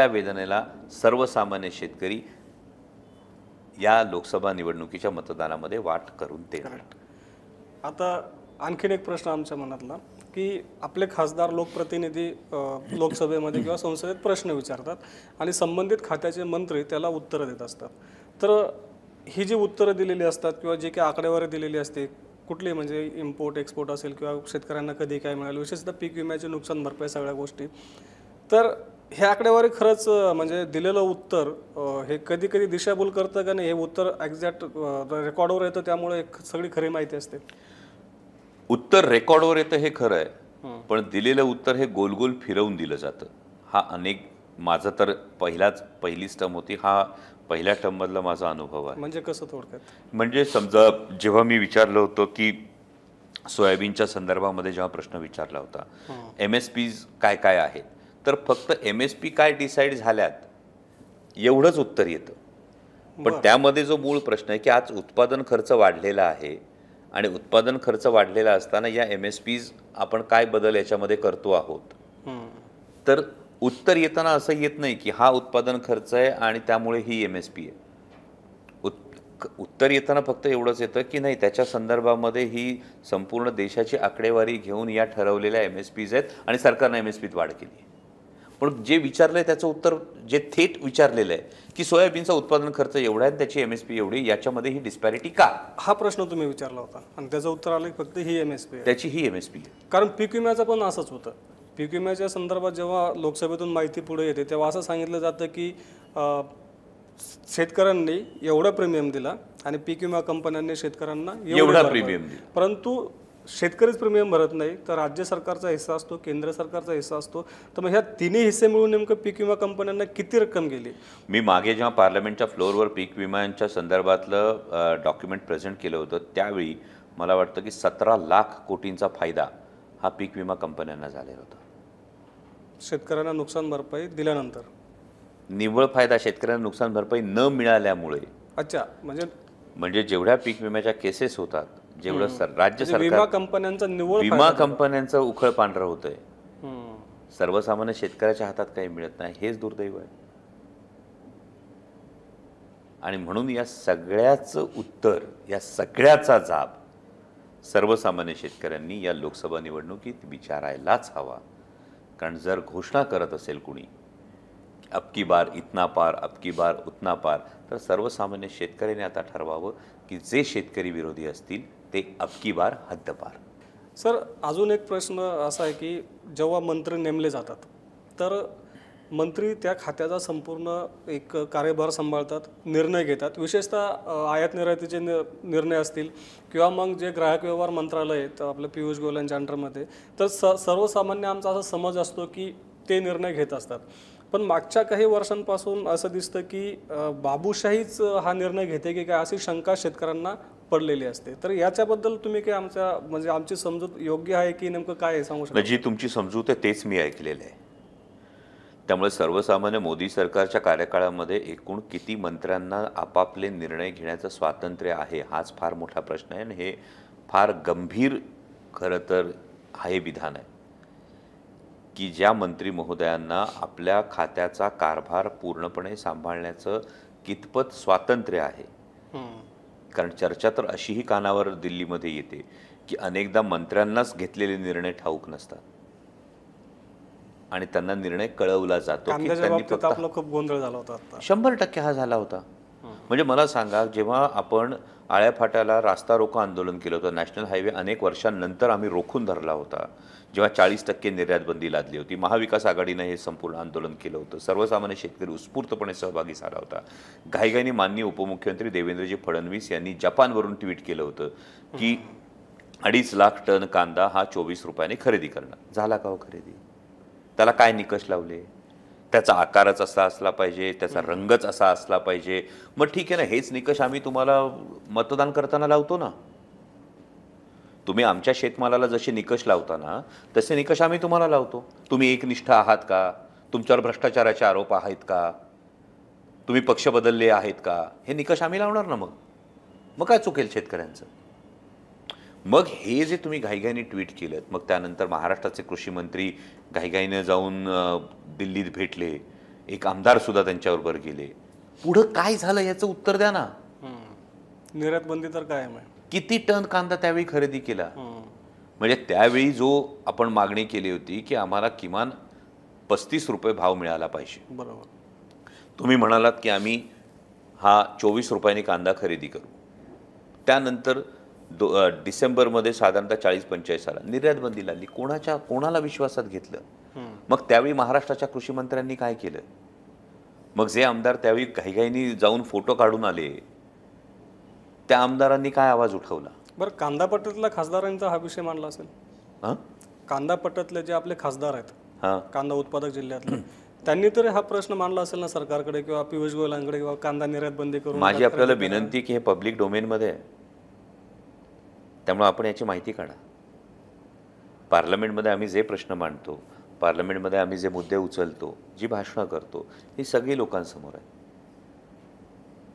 वेदनेला सर्वसामान्य शेतकरी या लोकसभा निवडणुकीच्या मतदानामध्ये वाट करून देणार. आता आणखीन एक प्रश्न आमच्या मनातला, की आपले खासदार लोकप्रतिनिधी लोकसभेमध्ये किंवा संसदेत प्रश्न विचारतात आणि संबंधित खात्याचे मंत्री त्याला उत्तरं देत असतात. तर ही जी उत्तरं दिलेली असतात किंवा जी काही आकडेवारी दिलेली असते, कुठली म्हणजे इम्पोर्ट एक्सपोर्ट असेल किंवा शेतकऱ्यांना कधी काय मिळालं, विशेषतः पीक विम्याचे नुकसान भरपाई, सगळ्या गोष्टी, तर हे आकडेवारी खरंच म्हणजे दिलेलं उत्तर हे कधी कधी दिशाभूल करतं का नाही? हे उत्तर एक्झॅक्ट रेकॉर्डवर येतं, त्यामुळे सगळी खरी माहिती असते. उत्तर रेकॉर्डवर येतं हे खरं आहे, पण दिलेलं उत्तर हे गोल गोल फिरवून दिलं जातं. हा माझं तर पहिलीच टर्म होती, हा पहिल्या टर्ममधला माझा अनुभव आहे. म्हणजे कसं थोडक्यात? म्हणजे समजा जेव्हा मी विचारलं होतं की सोयाबीनच्या संदर्भामध्ये जेव्हा प्रश्न विचारला होता, MSP काय काय आहेत, तर फक्त MSP काय डिसाईड झाल्यात एवढंच उत्तर येतं. पण त्यामध्ये जो मूळ प्रश्न आहे की आज उत्पादन खर्च वाढलेला आहे आणि उत्पादन खर्च वाढलेला असताना या MSPs आपण काय बदल याच्यामध्ये करतो आहोत, तर उत्तर येताना असं येत नाही की हा उत्पादन खर्च आहे आणि त्यामुळे ही MSP आहे. उत्तर येताना फक्त एवढंच येतं की नाही, त्याच्या संदर्भामध्ये ही संपूर्ण देशाची आकडेवारी घेऊन या ठरवलेल्या MSPs आहेत आणि सरकारने MSPत वाढ केली आहे. पण जे विचारलंय त्याचं उत्तर जे थेट विचारलेलं आहे की सोयाबीनचा उत्पादन खर्च एवढा आहे, त्याची MSP एवढी, याच्यामध्ये ही डिस्पॅरिटी का? हा प्रश्न तुम्ही विचारला होता आणि त्याचं उत्तर आलं फक्त ही MSP आहे. त्याची ही MSP आहे. कारण पीक विम्याचं पण असंच होतं. पीक विम्याच्या संदर्भात जेव्हा लोकसभेतून माहिती पुढे येते तेव्हा असं सांगितलं जातं की शेतकऱ्यांनी एवढा प्रीमियम दिला आणि पीक विमा कंपन्यांनी शेतकऱ्यांना एवढा प्रीमियम दिला, परंतु शेतकरीच प्रीमियम भरत नाही, तर राज्य सरकारचा हिस्सा असतो, केंद्र सरकारचा हिस्सा असतो. तर मग ह्या तिन्ही हिस्से मिळून नेमकं पीक विमा कंपन्यांना किती रक्कम गेली? मी मागे जेव्हा पार्लमेंटच्या फ्लोअरवर पीक विम्यांच्या संदर्भातलं डॉक्युमेंट प्रेझेंट केलं होतं, त्यावेळी मला वाटतं की 17 लाख कोटींचा फायदा हा पीक विमा कंपन्यांना झालेला होता. शेतकऱ्यांना नुकसान भरपाई दिल्यानंतर निव्वळ फायदा शेतकऱ्यांना नुकसान भरपाई न मिळाल्यामुळे. अच्छा, म्हणजे जेवढ्या पीक विम्याच्या केसेस होतात, जेवढं राज्य सरकार, विमा कंपन्यांचा निव्वळ विमा कंपन्यांचं उखळ पांढरं होतंय, सर्वसामान्य शेतकऱ्याच्या हातात काही मिळत नाही, हेच दुर्दैव आहे. आणि म्हणून या सगळ्याचं उत्तर, या सगळ्याचा जाब सर्वसामान्य शेतकऱ्यांनी या लोकसभा निवडणुकीत विचारायलाच हवा. कारण जर घोषणा करत असेल कुणी अब की बार इतना पार, अब की बार उतना पार, तर सर्वसामान्य शेतकऱ्यांनी आता ठरवावं की जे शेतकरी विरोधी असतील ते अब की बार हद्दपार. सर, अजून एक प्रश्न असा आहे की जेव्हा मंत्री नेमले जातात तर मंत्री त्या खात्याचा संपूर्ण एक कार्यभार सांभाळतात, निर्णय घेतात, विशेषतः आयात निर्यातीचे निर्णय असतील किंवा मग जे ग्राहक व्यवहार मंत्रालय आहे आपलं पियुष गोयल यांच्या अंडरमध्ये, तर सर्वसामान्य आमचा असा समज असतो की ते निर्णय घेत असतात. पण मागच्या काही वर्षांपासून असं दिसतं की बाबूशाहीच हा निर्णय घेते की काय, अशी शंका शेतकऱ्यांना पडलेली असते. तर याच्याबद्दल तुम्ही काय आमची समजूत योग्य आहे की नेमकं काय आहे सांगू शकता? जी तुमची समजूत आहे तेच मी ऐकलेलं आहे. त्यामुळे सर्वसामान्य मोदी सरकारच्या कार्यकाळामध्ये एकूण किती मंत्र्यांना आपापले निर्णय घेण्याचं स्वातंत्र्य आहे, हाच फार मोठा प्रश्न आहे. आणि हे फार गंभीर खरं तर हे विधान आहे की ज्या मंत्री महोदयांना आपल्या खात्याचा कारभार पूर्णपणे सांभाळण्याचं कितपत स्वातंत्र्य आहे. कारण चर्चा तर अशीही कानावर दिल्लीमध्ये येते की अनेकदा मंत्र्यांनाच घेतलेले निर्णय ठाऊक नसतात आणि त्यांना निर्णय कळवला जातो की त्यांनी फक्त, आपला खूप गोंधळ झाला होता. 100% हा झाला होता. म्हणजे मला सांगा, जेव्हा आपण आळ्याफाट्याला रास्ता रोको आंदोलन केलं होतं, नॅशनल हायवे अनेक वर्षांनंतर आम्ही रोखून धरला होता, जेव्हा 40% निर्यात बंदी लादली होती, महाविकास आघाडीनं हे संपूर्ण आंदोलन केलं होतं, सर्वसामान्य शेतकरी उत्स्फूर्तपणे सहभागी झाला होता. घाईघाईने माननीय उपमुख्यमंत्री देवेंद्रजी फडणवीस यांनी जपानवरून ट्विट केलं होतं की 2.5 लाख टन कांदा हा 24 रुपयाने खरेदी करणार. झाला का हो खरेदी? त्याला काय निकष लावले? त्याचा आकारच असा असला पाहिजे, त्याचा रंगच असा असला पाहिजे. मग ठीक आहे ना, हेच निकष आम्ही तुम्हाला मतदान करताना लावतो ना. तुम्ही आमच्या शेतमालाला जसे निकष लावता ना, तसे निकष आम्ही तुम्हाला लावतो. तुम्ही एकनिष्ठ आहात का? तुमच्यावर भ्रष्टाचाराचे आरोप आहेत का? तुम्ही पक्ष बदलले आहेत का? हे निकष आम्ही लावणार ना. मग काय चुकेल शेतकऱ्यांचं? मग हे जे तुम्ही घाईघाईने ट्विट केलं, मग त्यानंतर महाराष्ट्राचे कृषी मंत्री घाईघाईने जाऊन दिल्लीत भेटले, एक आमदार सुद्धा त्यांच्याबरोबर गेले. पुढं काय झालं याचं उत्तर द्या ना. निर्यात बंदी तर कायम आहे. किती टन कांदा त्यावेळी खरेदी केला? म्हणजे त्यावेळी जो आपण मागणी केली होती की आम्हाला किमान 35 रुपये भाव मिळाला पाहिजे. बरोबर. तुम्ही म्हणालात की आम्ही हा 24 रुपयांनी कांदा खरेदी करू. त्यानंतर डिसेंबरमध्ये साधारणतः 40-45 आला, निर्यात बंदी लागली. कोणाला विश्वासात घेतलं? मग त्यावेळी महाराष्ट्राच्या कृषी मंत्र्यांनी काय केलं? मग जे आमदार त्यावेळी घाईघाईनी जाऊन फोटो काढून आले, त्या आमदारांनी काय आवाज उठवला? बरं, कांदा पट्ट्यातल्या खासदारांचा हा विषय मांडला असेल. कांदा पट्ट्यातले जे आपले खासदार आहेत, कांदा उत्पादक जिल्ह्यातले, त्यांनी तर हा प्रश्न मांडला असेल ना सरकारकडे किंवा पियुष गोयलांकडे किंवा कांदा निर्यात बंदी करून. माझी आपल्याला विनंती की हे पब्लिक डोमेनमध्ये आहे, त्यामुळे आपण याची माहिती काढा. पार्लमेंटमध्ये आम्ही जे प्रश्न मांडतो, पार्लमेंटमध्ये आम्ही जे मुद्दे उचलतो, जी भाषणं करतो, ही सगळी लोकांसमोर आहे.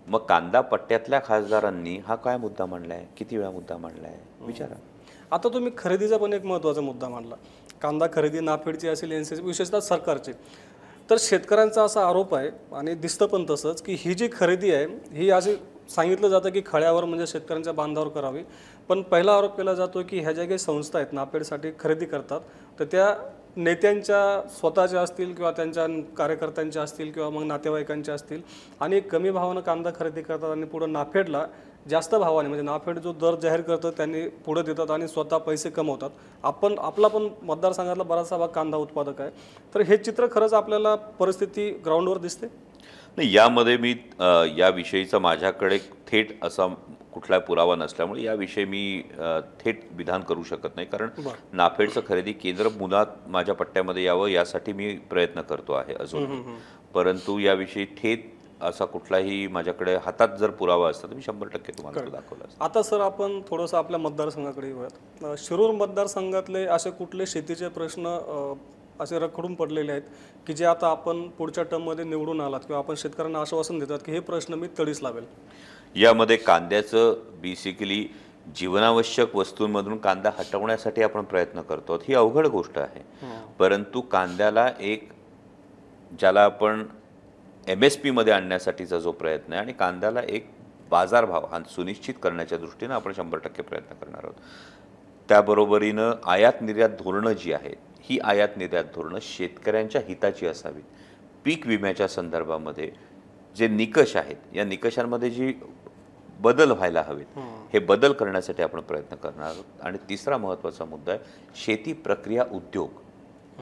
मग कांदा पट्ट्यातल्या खासदारांनी हा काय मुद्दा मांडलाय, किती वेळा मुद्दा मांडलाय, विचारा. आता तुम्ही खरेदीचा पण एक महत्त्वाचा मुद्दा मांडला. कांदा खरेदी नाफेडची असेल, एनसीसी, विशेषतः सरकारची. तर शेतकऱ्यांचा असा आरोप आहे आणि दिसतं पण तसंच की ही जी खरेदी आहे ही अशी सांगितलं जातं की खळ्यावर म्हणजे शेतकऱ्यांच्या बांधावर करावी, पण पहिला आरोप केला जातो की ह्या ज्या काही संस्था आहेत नाफेडसाठी खरेदी करतात, तर त्या नेत्यांच्या स्वतःच्या असतील किंवा त्यांच्या कार्यकर्त्यांच्या असतील किंवा मग नातेवाईकांच्या असतील आणि कमी भावानं कांदा खरेदी करतात आणि पुढं नाफेडला जास्त भावाने, म्हणजे नाफेड जो दर जाहीर करतं त्यांनी पुढे देतात आणि स्वतः पैसे कमवतात. आपला पण मतदारसंघातला बराचसा भाग कांदा उत्पादक आहे. तर हे चित्र खरंच आपल्याला परिस्थिती ग्राउंडवर दिसते. नाही, यामध्ये मी याविषयीचा माझ्याकडे थेट असा कुठला पुरावा नसल्यामुळे याविषयी मी थेट विधान करू शकत नाही. कारण नाफेडचं खरेदी केंद्र मुळात माझ्या पट्ट्यामध्ये यावं यासाठी मी प्रयत्न करतो आहे अजून. परंतु याविषयी थेट असा कुठलाही माझ्याकडे हातात जर पुरावा असता तर मी 100% तुम्हाला दाखवला असता. आता सर आपण थोडंसं आपल्या मतदारसंघाकडे येऊयात. शिरूर मतदारसंघातले असे कुठले शेतीचे प्रश्न असे रखडून पडलेले आहेत की जे आता आपण पुढच्या टर्ममध्ये निवडून आलात किंवा आपण शेतकऱ्यांना आश्वासन देतात की हे प्रश्न मी तडीस लावेल? यामध्ये कांद्याचं बेसिकली जीवनावश्यक वस्तूंमधून कांदा हटवण्यासाठी आपण प्रयत्न करतो. ही अवघड गोष्ट आहे, परंतु कांद्याला एक ज्याला आपण MSP मध्ये आणण्यासाठीचा जो प्रयत्न आहे आणि कांद्याला एक बाजारभाव हा सुनिश्चित करण्याच्या दृष्टीनं आपण 100% प्रयत्न करणार आहोत. त्याबरोबरीनं आयात निर्यात धोरणं जी आहेत, ही आयात निर्यात धोरणं शेतकऱ्यांच्या हिताची असावीत. पीक विम्याच्या संदर्भामध्ये जे निकष आहेत, या निकषांमध्ये जी बदल व्हायला हवेत, हे बदल करण्यासाठी आपण प्रयत्न करणार आहोत. आणि तिसरा महत्त्वाचा मुद्दा आहे शेती प्रक्रिया उद्योग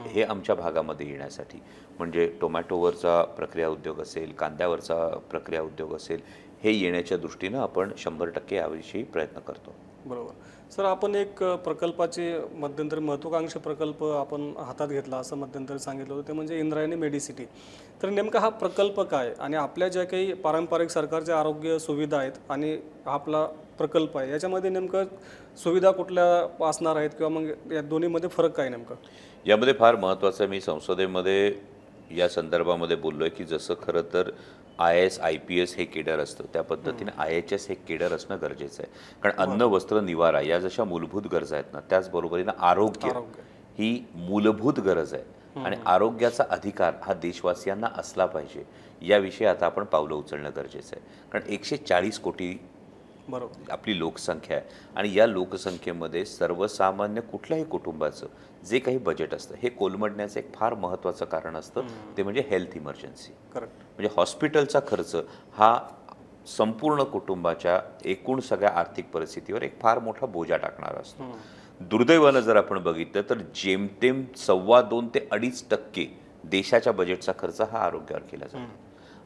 हे आमच्या भागामध्ये येण्यासाठी, म्हणजे टोमॅटोवरचा प्रक्रिया उद्योग असेल, कांद्यावरचा प्रक्रिया उद्योग असेल, हे येण्याच्या दृष्टीनं आपण 100% याविषयी प्रयत्न करतो. बरोबर. सर, आपण एक प्रकल्पाचे मध्यंतरी महत्त्वाकांक्षी प्रकल्प आपण हातात घेतला असं मध्यंतरी सांगितलं होतं, ते म्हणजे इंद्रायणी मेडिसिटी. तर नेमका हा प्रकल्प काय आणि आपल्या ज्या काही पारंपरिक सरकारच्या आरोग्य सुविधा आहेत आणि आपला प्रकल्प आहे, याच्यामध्ये नेमकं सुविधा कुठल्या असणार आहेत किंवा मग या दोन्हीमध्ये फरक काय नेमका? यामध्ये फार महत्त्वाचं मी संसदेमध्ये या संदर्भामध्ये बोललो आहे की जसं खरं तर IAS IPS हे केडर असतं, त्या पद्धतीने IHS हे केडर असणं गरजेचं आहे. कारण अन्न, वस्त्र, निवारा या जशा मूलभूत गरजा आहेत ना, त्याचबरोबरीनं आरोग्य ही मूलभूत गरज आहे आणि आरोग्याचा अधिकार हा देशवासियांना असला पाहिजे. याविषयी आता आपण पावलं उचलणं गरजेचं आहे. कारण 140 कोटी आपली लोकसंख्या आहे आणि या लोकसंख्येमध्ये सर्वसामान्य कुठल्याही कुटुंबाचं जे काही बजेट असतं हे कोलमडण्याचं एक फार महत्त्वाचं कारण असतं, ते म्हणजे हेल्थ इमर्जन्सी. म्हणजे हॉस्पिटलचा खर्च हा संपूर्ण कुटुंबाच्या एकूण सगळ्या आर्थिक परिस्थितीवर एक फार मोठा बोजा टाकणारा असतो. दुर्दैवानं जर आपण बघितलं तर जेमतेम 2.25 ते 2.5% देशाच्या बजेटचा खर्च हा आरोग्यावर केला जातो.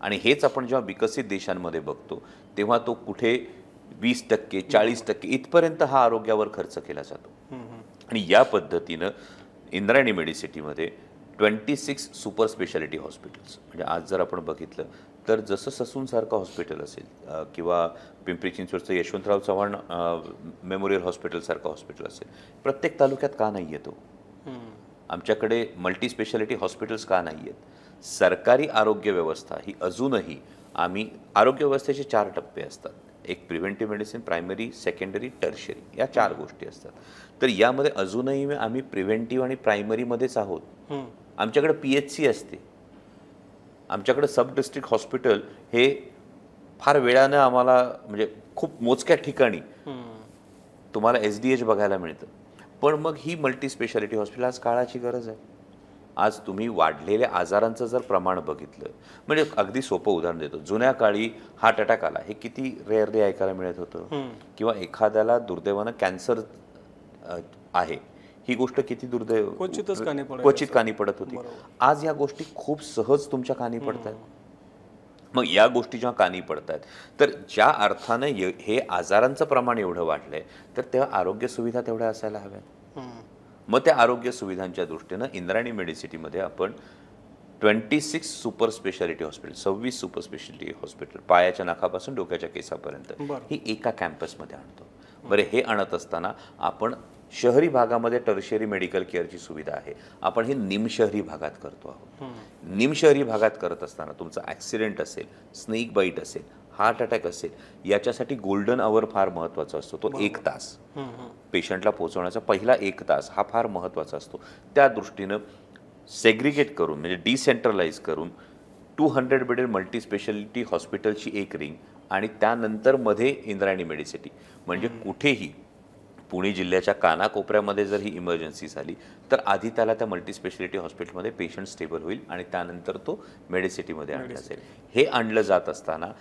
आणि हेच आपण जेव्हा विकसित देशांमध्ये बघतो तेव्हा तो कुठे 20%, 40% इथपर्यंत हा आरोग्यावर खर्च केला जातो. आणि या पद्धतीनं इंद्रायणी मेडिसिटीमध्ये 26 सुपर स्पेशालिटी हॉस्पिटल्स, म्हणजे आज जर आपण बघितलं तर जसं ससूनसारखं हॉस्पिटल असेल किंवा पिंपरी चिंचवडचं यशवंतराव चव्हाण मेमोरियल हॉस्पिटलसारखं हॉस्पिटल असेल, प्रत्येक तालुक्यात का नाही येतो? आमच्याकडे मल्टी स्पेशालिटी हॉस्पिटल्स का नाही आहेत? सरकारी आरोग्य व्यवस्था ही अजूनही आम्ही आरोग्य व्यवस्थेचे 4 टप्पे असतात. एक preventive medicine, primary, secondary, tertiary या 4 गोष्टी असतात. तर यामध्ये अजूनही आम्ही प्रिव्हेंटिव्ह आणि प्रायमरीमध्येच आहोत. आमच्याकडे PHC असते, आमच्याकडे सब डिस्ट्रिक्ट हॉस्पिटल हे फार वेळानं आम्हाला म्हणजे खूप मोजक्या ठिकाणी तुम्हाला SDH बघायला मिळतं. पण मग ही मल्टी स्पेशालिटी हॉस्पिटल आज काळाची गरज आहे. आज तुम्ही वाढलेल्या आजारांचं जर प्रमाण बघितलं, म्हणजे अगदी सोपं उदाहरण देतो, जुन्या काळी हार्ट अटॅक आला हे किती रेअरली ऐकायला मिळत होतं, किंवा एखाद्याला दुर्दैवानं कॅन्सर आहे ही गोष्ट किती दुर्दैव क्वचित कानी पडत होती. आज या गोष्टी खूप सहज तुमच्या कानी पडत आहेत. मग या गोष्टी जेव्हा कानी पडत आहेत तर ज्या अर्थानं हे आजारांचं प्रमाण एवढं वाढलंय तर तेव्हा आरोग्य सुविधा तेवढ्या असायला हव्यात. मग त्या आरोग्य सुविधांच्या दृष्टीनं इंद्रायणी मेडिसिटीमध्ये आपण 26 super speciality hospital, 26 super speciality hospital पायाच्या नाकापासून डोक्याच्या केसापर्यंत ही एका कॅम्पसमध्ये आणतो. बरं, हे आणत असताना आपण शहरी भागामध्ये टर्शियरी मेडिकल केअरची सुविधा आहे, आपण हे निमशहरी भागात करतो आहोत. निमशहरी भागात करत असताना तुमचा ॲक्सिडेंट असेल, स्नेक बाईट असेल, हार्ट अटॅक असेल, याच्यासाठी गोल्डन आवर फार महत्त्वाचा असतो. तो 1 तास पेशंटला पोहोचवण्याचा पहिला 1 तास हा फार महत्त्वाचा असतो. त्या दृष्टीनं सेग्रिगेट करून म्हणजे डिसेंट्रलाइज करून 200 बेडेड मल्टी स्पेशालिटी हॉस्पिटलची एक रिंग आणि त्यानंतर मध्ये इंद्रायणी मेडिसिटी, म्हणजे कुठेही पुणे जिल्ह्याच्या कानाकोपऱ्यामध्ये जर ही इमर्जन्सी झाली तर आधी त्याला त्या मल्टी स्पेशालिटी हॉस्पिटलमध्ये पेशंट स्टेबल होईल आणि त्यानंतर तो मेडिसिटीमध्ये आणला जाईल. हे आणलं जात असताना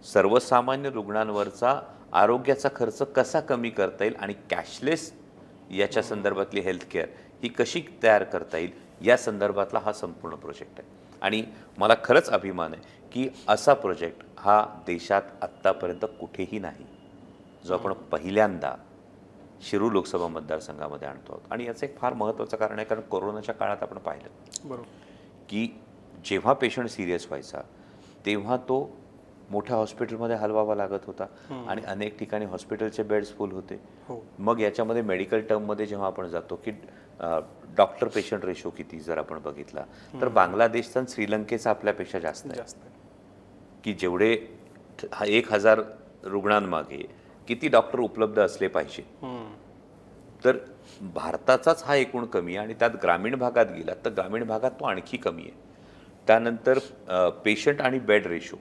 सर्वसामान्य रुग्णांवरचा आरोग्याचा खर्च कसा कमी करता येईल आणि कॅशलेस याच्या संदर्भातली हेल्थकेअर ही कशी तयार करता येईल या संदर्भातला हा संपूर्ण प्रोजेक्ट आहे. आणि मला खरंच अभिमान आहे की असा प्रोजेक्ट हा देशात आत्तापर्यंत कुठेही नाही, जो आपण पहिल्यांदा शिरूर लोकसभा मतदारसंघामध्ये आणतो आहोत. आणि याचं एक फार महत्त्वाचं कारण आहे, कारण कोरोनाच्या काळात आपण पाहिलं बरोबर की जेव्हा पेशंट सिरियस व्हायचा तेव्हा तो मोठ्या हॉस्पिटलमध्ये हलवावा लागत होता आणि अनेक ठिकाणी हॉस्पिटलचे बेड्स फुल होते. मग याच्यामध्ये मेडिकल टर्ममध्ये जेव्हा आपण जातो की डॉक्टर पेशंट रेशो किती जर आपण बघितला तर बांगलादेशचा आणि श्रीलंकेचा आपल्यापेक्षा जास्त आहे. की जेवढे 1000 रुग्णांमागे किती डॉक्टर उपलब्ध असले पाहिजे, तर भारताचाच हा एकूण कमी आहे. आणि त्यात ग्रामीण भागात गेला तर ग्रामीण भागात तो आणखी कमी आहे. त्यानंतर पेशंट आणि बेड रेशो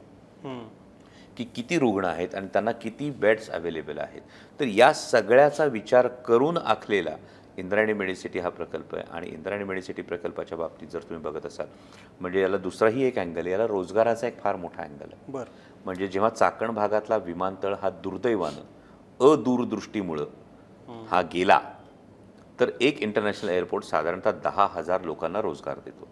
की किती रुग्ण आहेत आणि त्यांना किती बेड्स अवेलेबल आहेत, तर या सगळ्याचा विचार करून आखलेला इंद्रायणी मेडिसिटी हा प्रकल्प आहे. आणि इंद्रायणी मेडिसिटी प्रकल्पाच्या बाबतीत जर तुम्ही बघत असाल म्हणजे याला दुसराही एक अँगल आहे, याला रोजगाराचा एक फार मोठा अँगल आहे. म्हणजे जेव्हा चाकण भागातला विमानतळ हा दुर्दैवानं अदूरदृष्टीमुळं हा गेला तर एक इंटरनॅशनल एअरपोर्ट साधारणतः 10,000 लोकांना रोजगार देतो.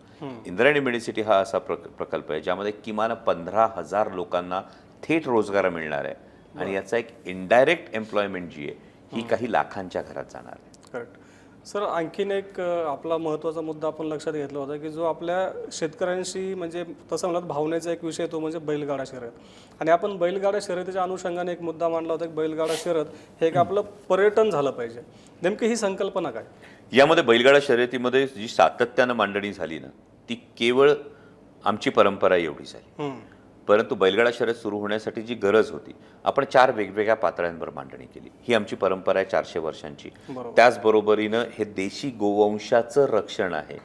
इंद्रायणी मेडिसिटी हा असा प्रकल्प आहे ज्यामध्ये किमान 15,000 लोकांना थेट रोजगार मिळणार आहे. आणि याचा एक इनडायरेक्ट एम्प्लॉयमेंट जी आहे ही काही लाखांच्या घरात जाणार आहे. Correct sir. आणखीन एक आपला महत्त्वाचा मुद्दा आपण लक्षात घेतला होता की जो आपल्या शेतकऱ्यांशी म्हणजे तसं म्हणलं भावनेचा एक विषय तो म्हणजे बैलगाडा शर्यत. आणि आपण बैलगाडा शर्यतीच्या अनुषंगाने एक मुद्दा मांडला होता की बैलगाडा शर्यत हे एक आपलं पर्यटन झालं पाहिजे. नेमकी ही संकल्पना काय? यामध्ये बैलगाडा शर्यतीमध्ये जी सातत्यानं मांडणी झाली ना ती केवळ आमची परंपरा एवढी झाली, परंतु बैलगाडा शर्यत सुरू होण्यासाठी जी गरज होती आपण 4 वेगवेगळ्या पातळ्यांवर मांडणी केली. ही आमची परंपरा आहे 400 वर्षांची. त्याचबरोबरीनं हे देशी गोवंशाचं रक्षण आहे.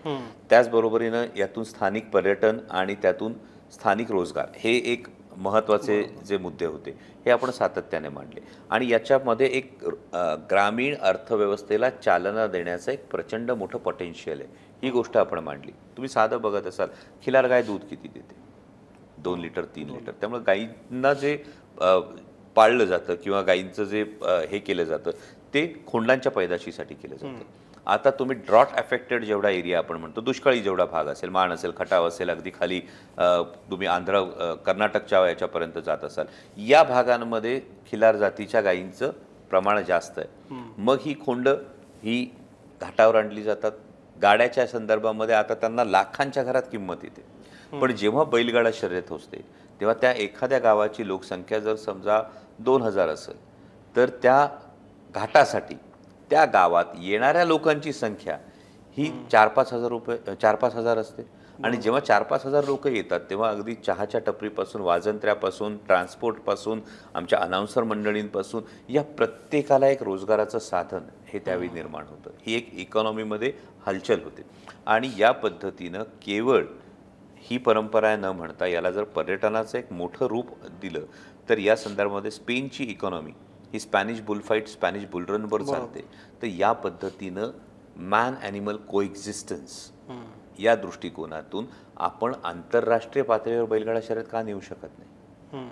त्याचबरोबरीनं यातून स्थानिक पर्यटन आणि त्यातून स्थानिक रोजगार हे एक महत्त्वाचे जे मुद्दे होते हे आपण सातत्याने मांडले. आणि याच्यामध्ये एक ग्रामीण अर्थव्यवस्थेला चालना देण्याचं एक प्रचंड मोठं पोटेन्शियल आहे, ही गोष्ट आपण मांडली. तुम्ही साधं बघत असाल खिलार गाय दूध किती देते? 2 लिटर 3 लिटर. त्यामुळे गायींना जे पाळलं जातं किंवा गायींचं जे हे केलं जातं ते खोंडांच्या पैदाशीसाठी केलं जातं. आता तुम्ही ड्रॉट अफेक्टेड जेवढा एरिया आपण म्हणतो, दुष्काळी जेवढा भाग असेल, माण असेल, खटाव असेल, अगदी खाली तुम्ही आंध्र कर्नाटकच्या याच्यापर्यंत जात असाल, या भागांमध्ये खिलार जातीच्या गायींचं प्रमाण जास्त आहे. मग ही खोंड ही घाटावर आणली जातात. गाड्याच्या संदर्भामध्ये आता त्यांना लाखांच्या घरात किंमत येते. पण जेव्हा बैलगाडा शर्यत होते तेव्हा त्या एखाद्या गावाची लोकसंख्या जर समजा 2000 असेल तर त्या घाटासाठी त्या गावात येणाऱ्या लोकांची संख्या ही 4-5 हजार असते. आणि जेव्हा 4-5 हजार लोक येतात तेव्हा अगदी चहाच्या टपरीपासून, वाजंत्र्यापासून, ट्रान्सपोर्टपासून, आमच्या अनाउन्सर मंडळींपासून या प्रत्येकाला एक रोजगाराचं साधन हे त्यावेळी निर्माण होतं. ही एक इकॉनॉमीमध्ये हलचल होते. आणि या पद्धतीनं केवळ ही परंपरा न म्हणता याला जर पर्यटनाचं एक मोठं रूप दिलं तर या संदर्भामध्ये स्पेनची इकॉनॉमी ही स्पॅनिश बुलफाईट, स्पॅनिश बुलरनवर चालते. तर या पद्धतीनं मॅन ॲनिमल कोएक्झिस्टन्स या दृष्टिकोनातून आपण आंतरराष्ट्रीय पातळीवर बैलगाडा शर्यत का नेऊ शकत नाही.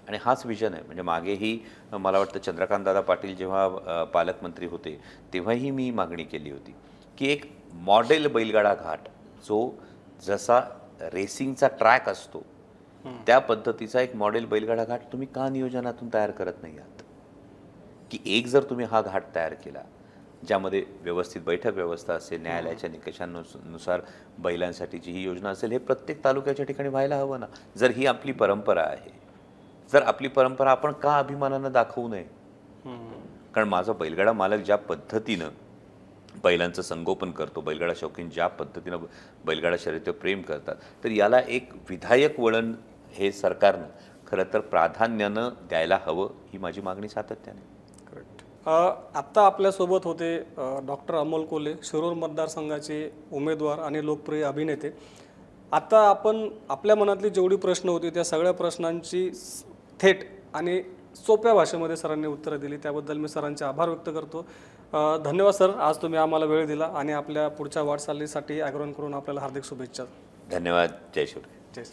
आणि हाच विजन आहे. म्हणजे मागेही मला वाटतं चंद्रकांतदादा पाटील जेव्हा पालकमंत्री होते तेव्हाही मी मागणी केली होती की एक मॉडेल बैलगाडा घाट जो जसा रेसिंगचा ट्रॅक असतो त्या पद्धतीचा एक मॉडेल बैलगाडा घाट तुम्ही का नियोजनातून तयार करत नाही आहात. की एक जर तुम्ही हा घाट तयार केला ज्यामध्ये व्यवस्थित बैठक व्यवस्था असेल, न्यायालयाच्या निकषांनुसार बैलांसाठीची ही योजना असेल, हे प्रत्येक तालुक्याच्या ठिकाणी व्हायला हवं ना. जर ही आपली परंपरा आहे, जर आपली परंपरा आपण का अभिमानानं दाखवू नये. कारण माझा बैलगाडा मालक ज्या पद्धतीनं बैलांचं संगोपन करतो, बैलगाडा शौकीन ज्या पद्धतीनं बैलगाडा शर्यतीवर प्रेम करतात, तर याला एक विधायक वळण हे सरकारनं खरं तर प्राधान्यानं द्यायला हवं, ही माझी मागणी सातत्याने. करेक्ट. आत्ता आपल्यासोबत होते डॉक्टर अमोल कोल्हे, शिरूर मतदारसंघाचे उमेदवार आणि लोकप्रिय अभिनेते. आता आपण आपल्या मनातली जेवढी प्रश्न होती त्या सगळ्या प्रश्नांची थेट आणि सोप्या भाषेमध्ये सरांनी उत्तरं दिली. त्याबद्दल मी सरांचे आभार व्यक्त करतो. धन्यवाद सर, आज तुम्ही आम्हाला वेळ दिला आणि आपल्या पुढच्या वाटचालीसाठी ॲग्रोनकडून आपल्याला हार्दिक शुभेच्छा. धन्यवाद. जय शिवराय. जय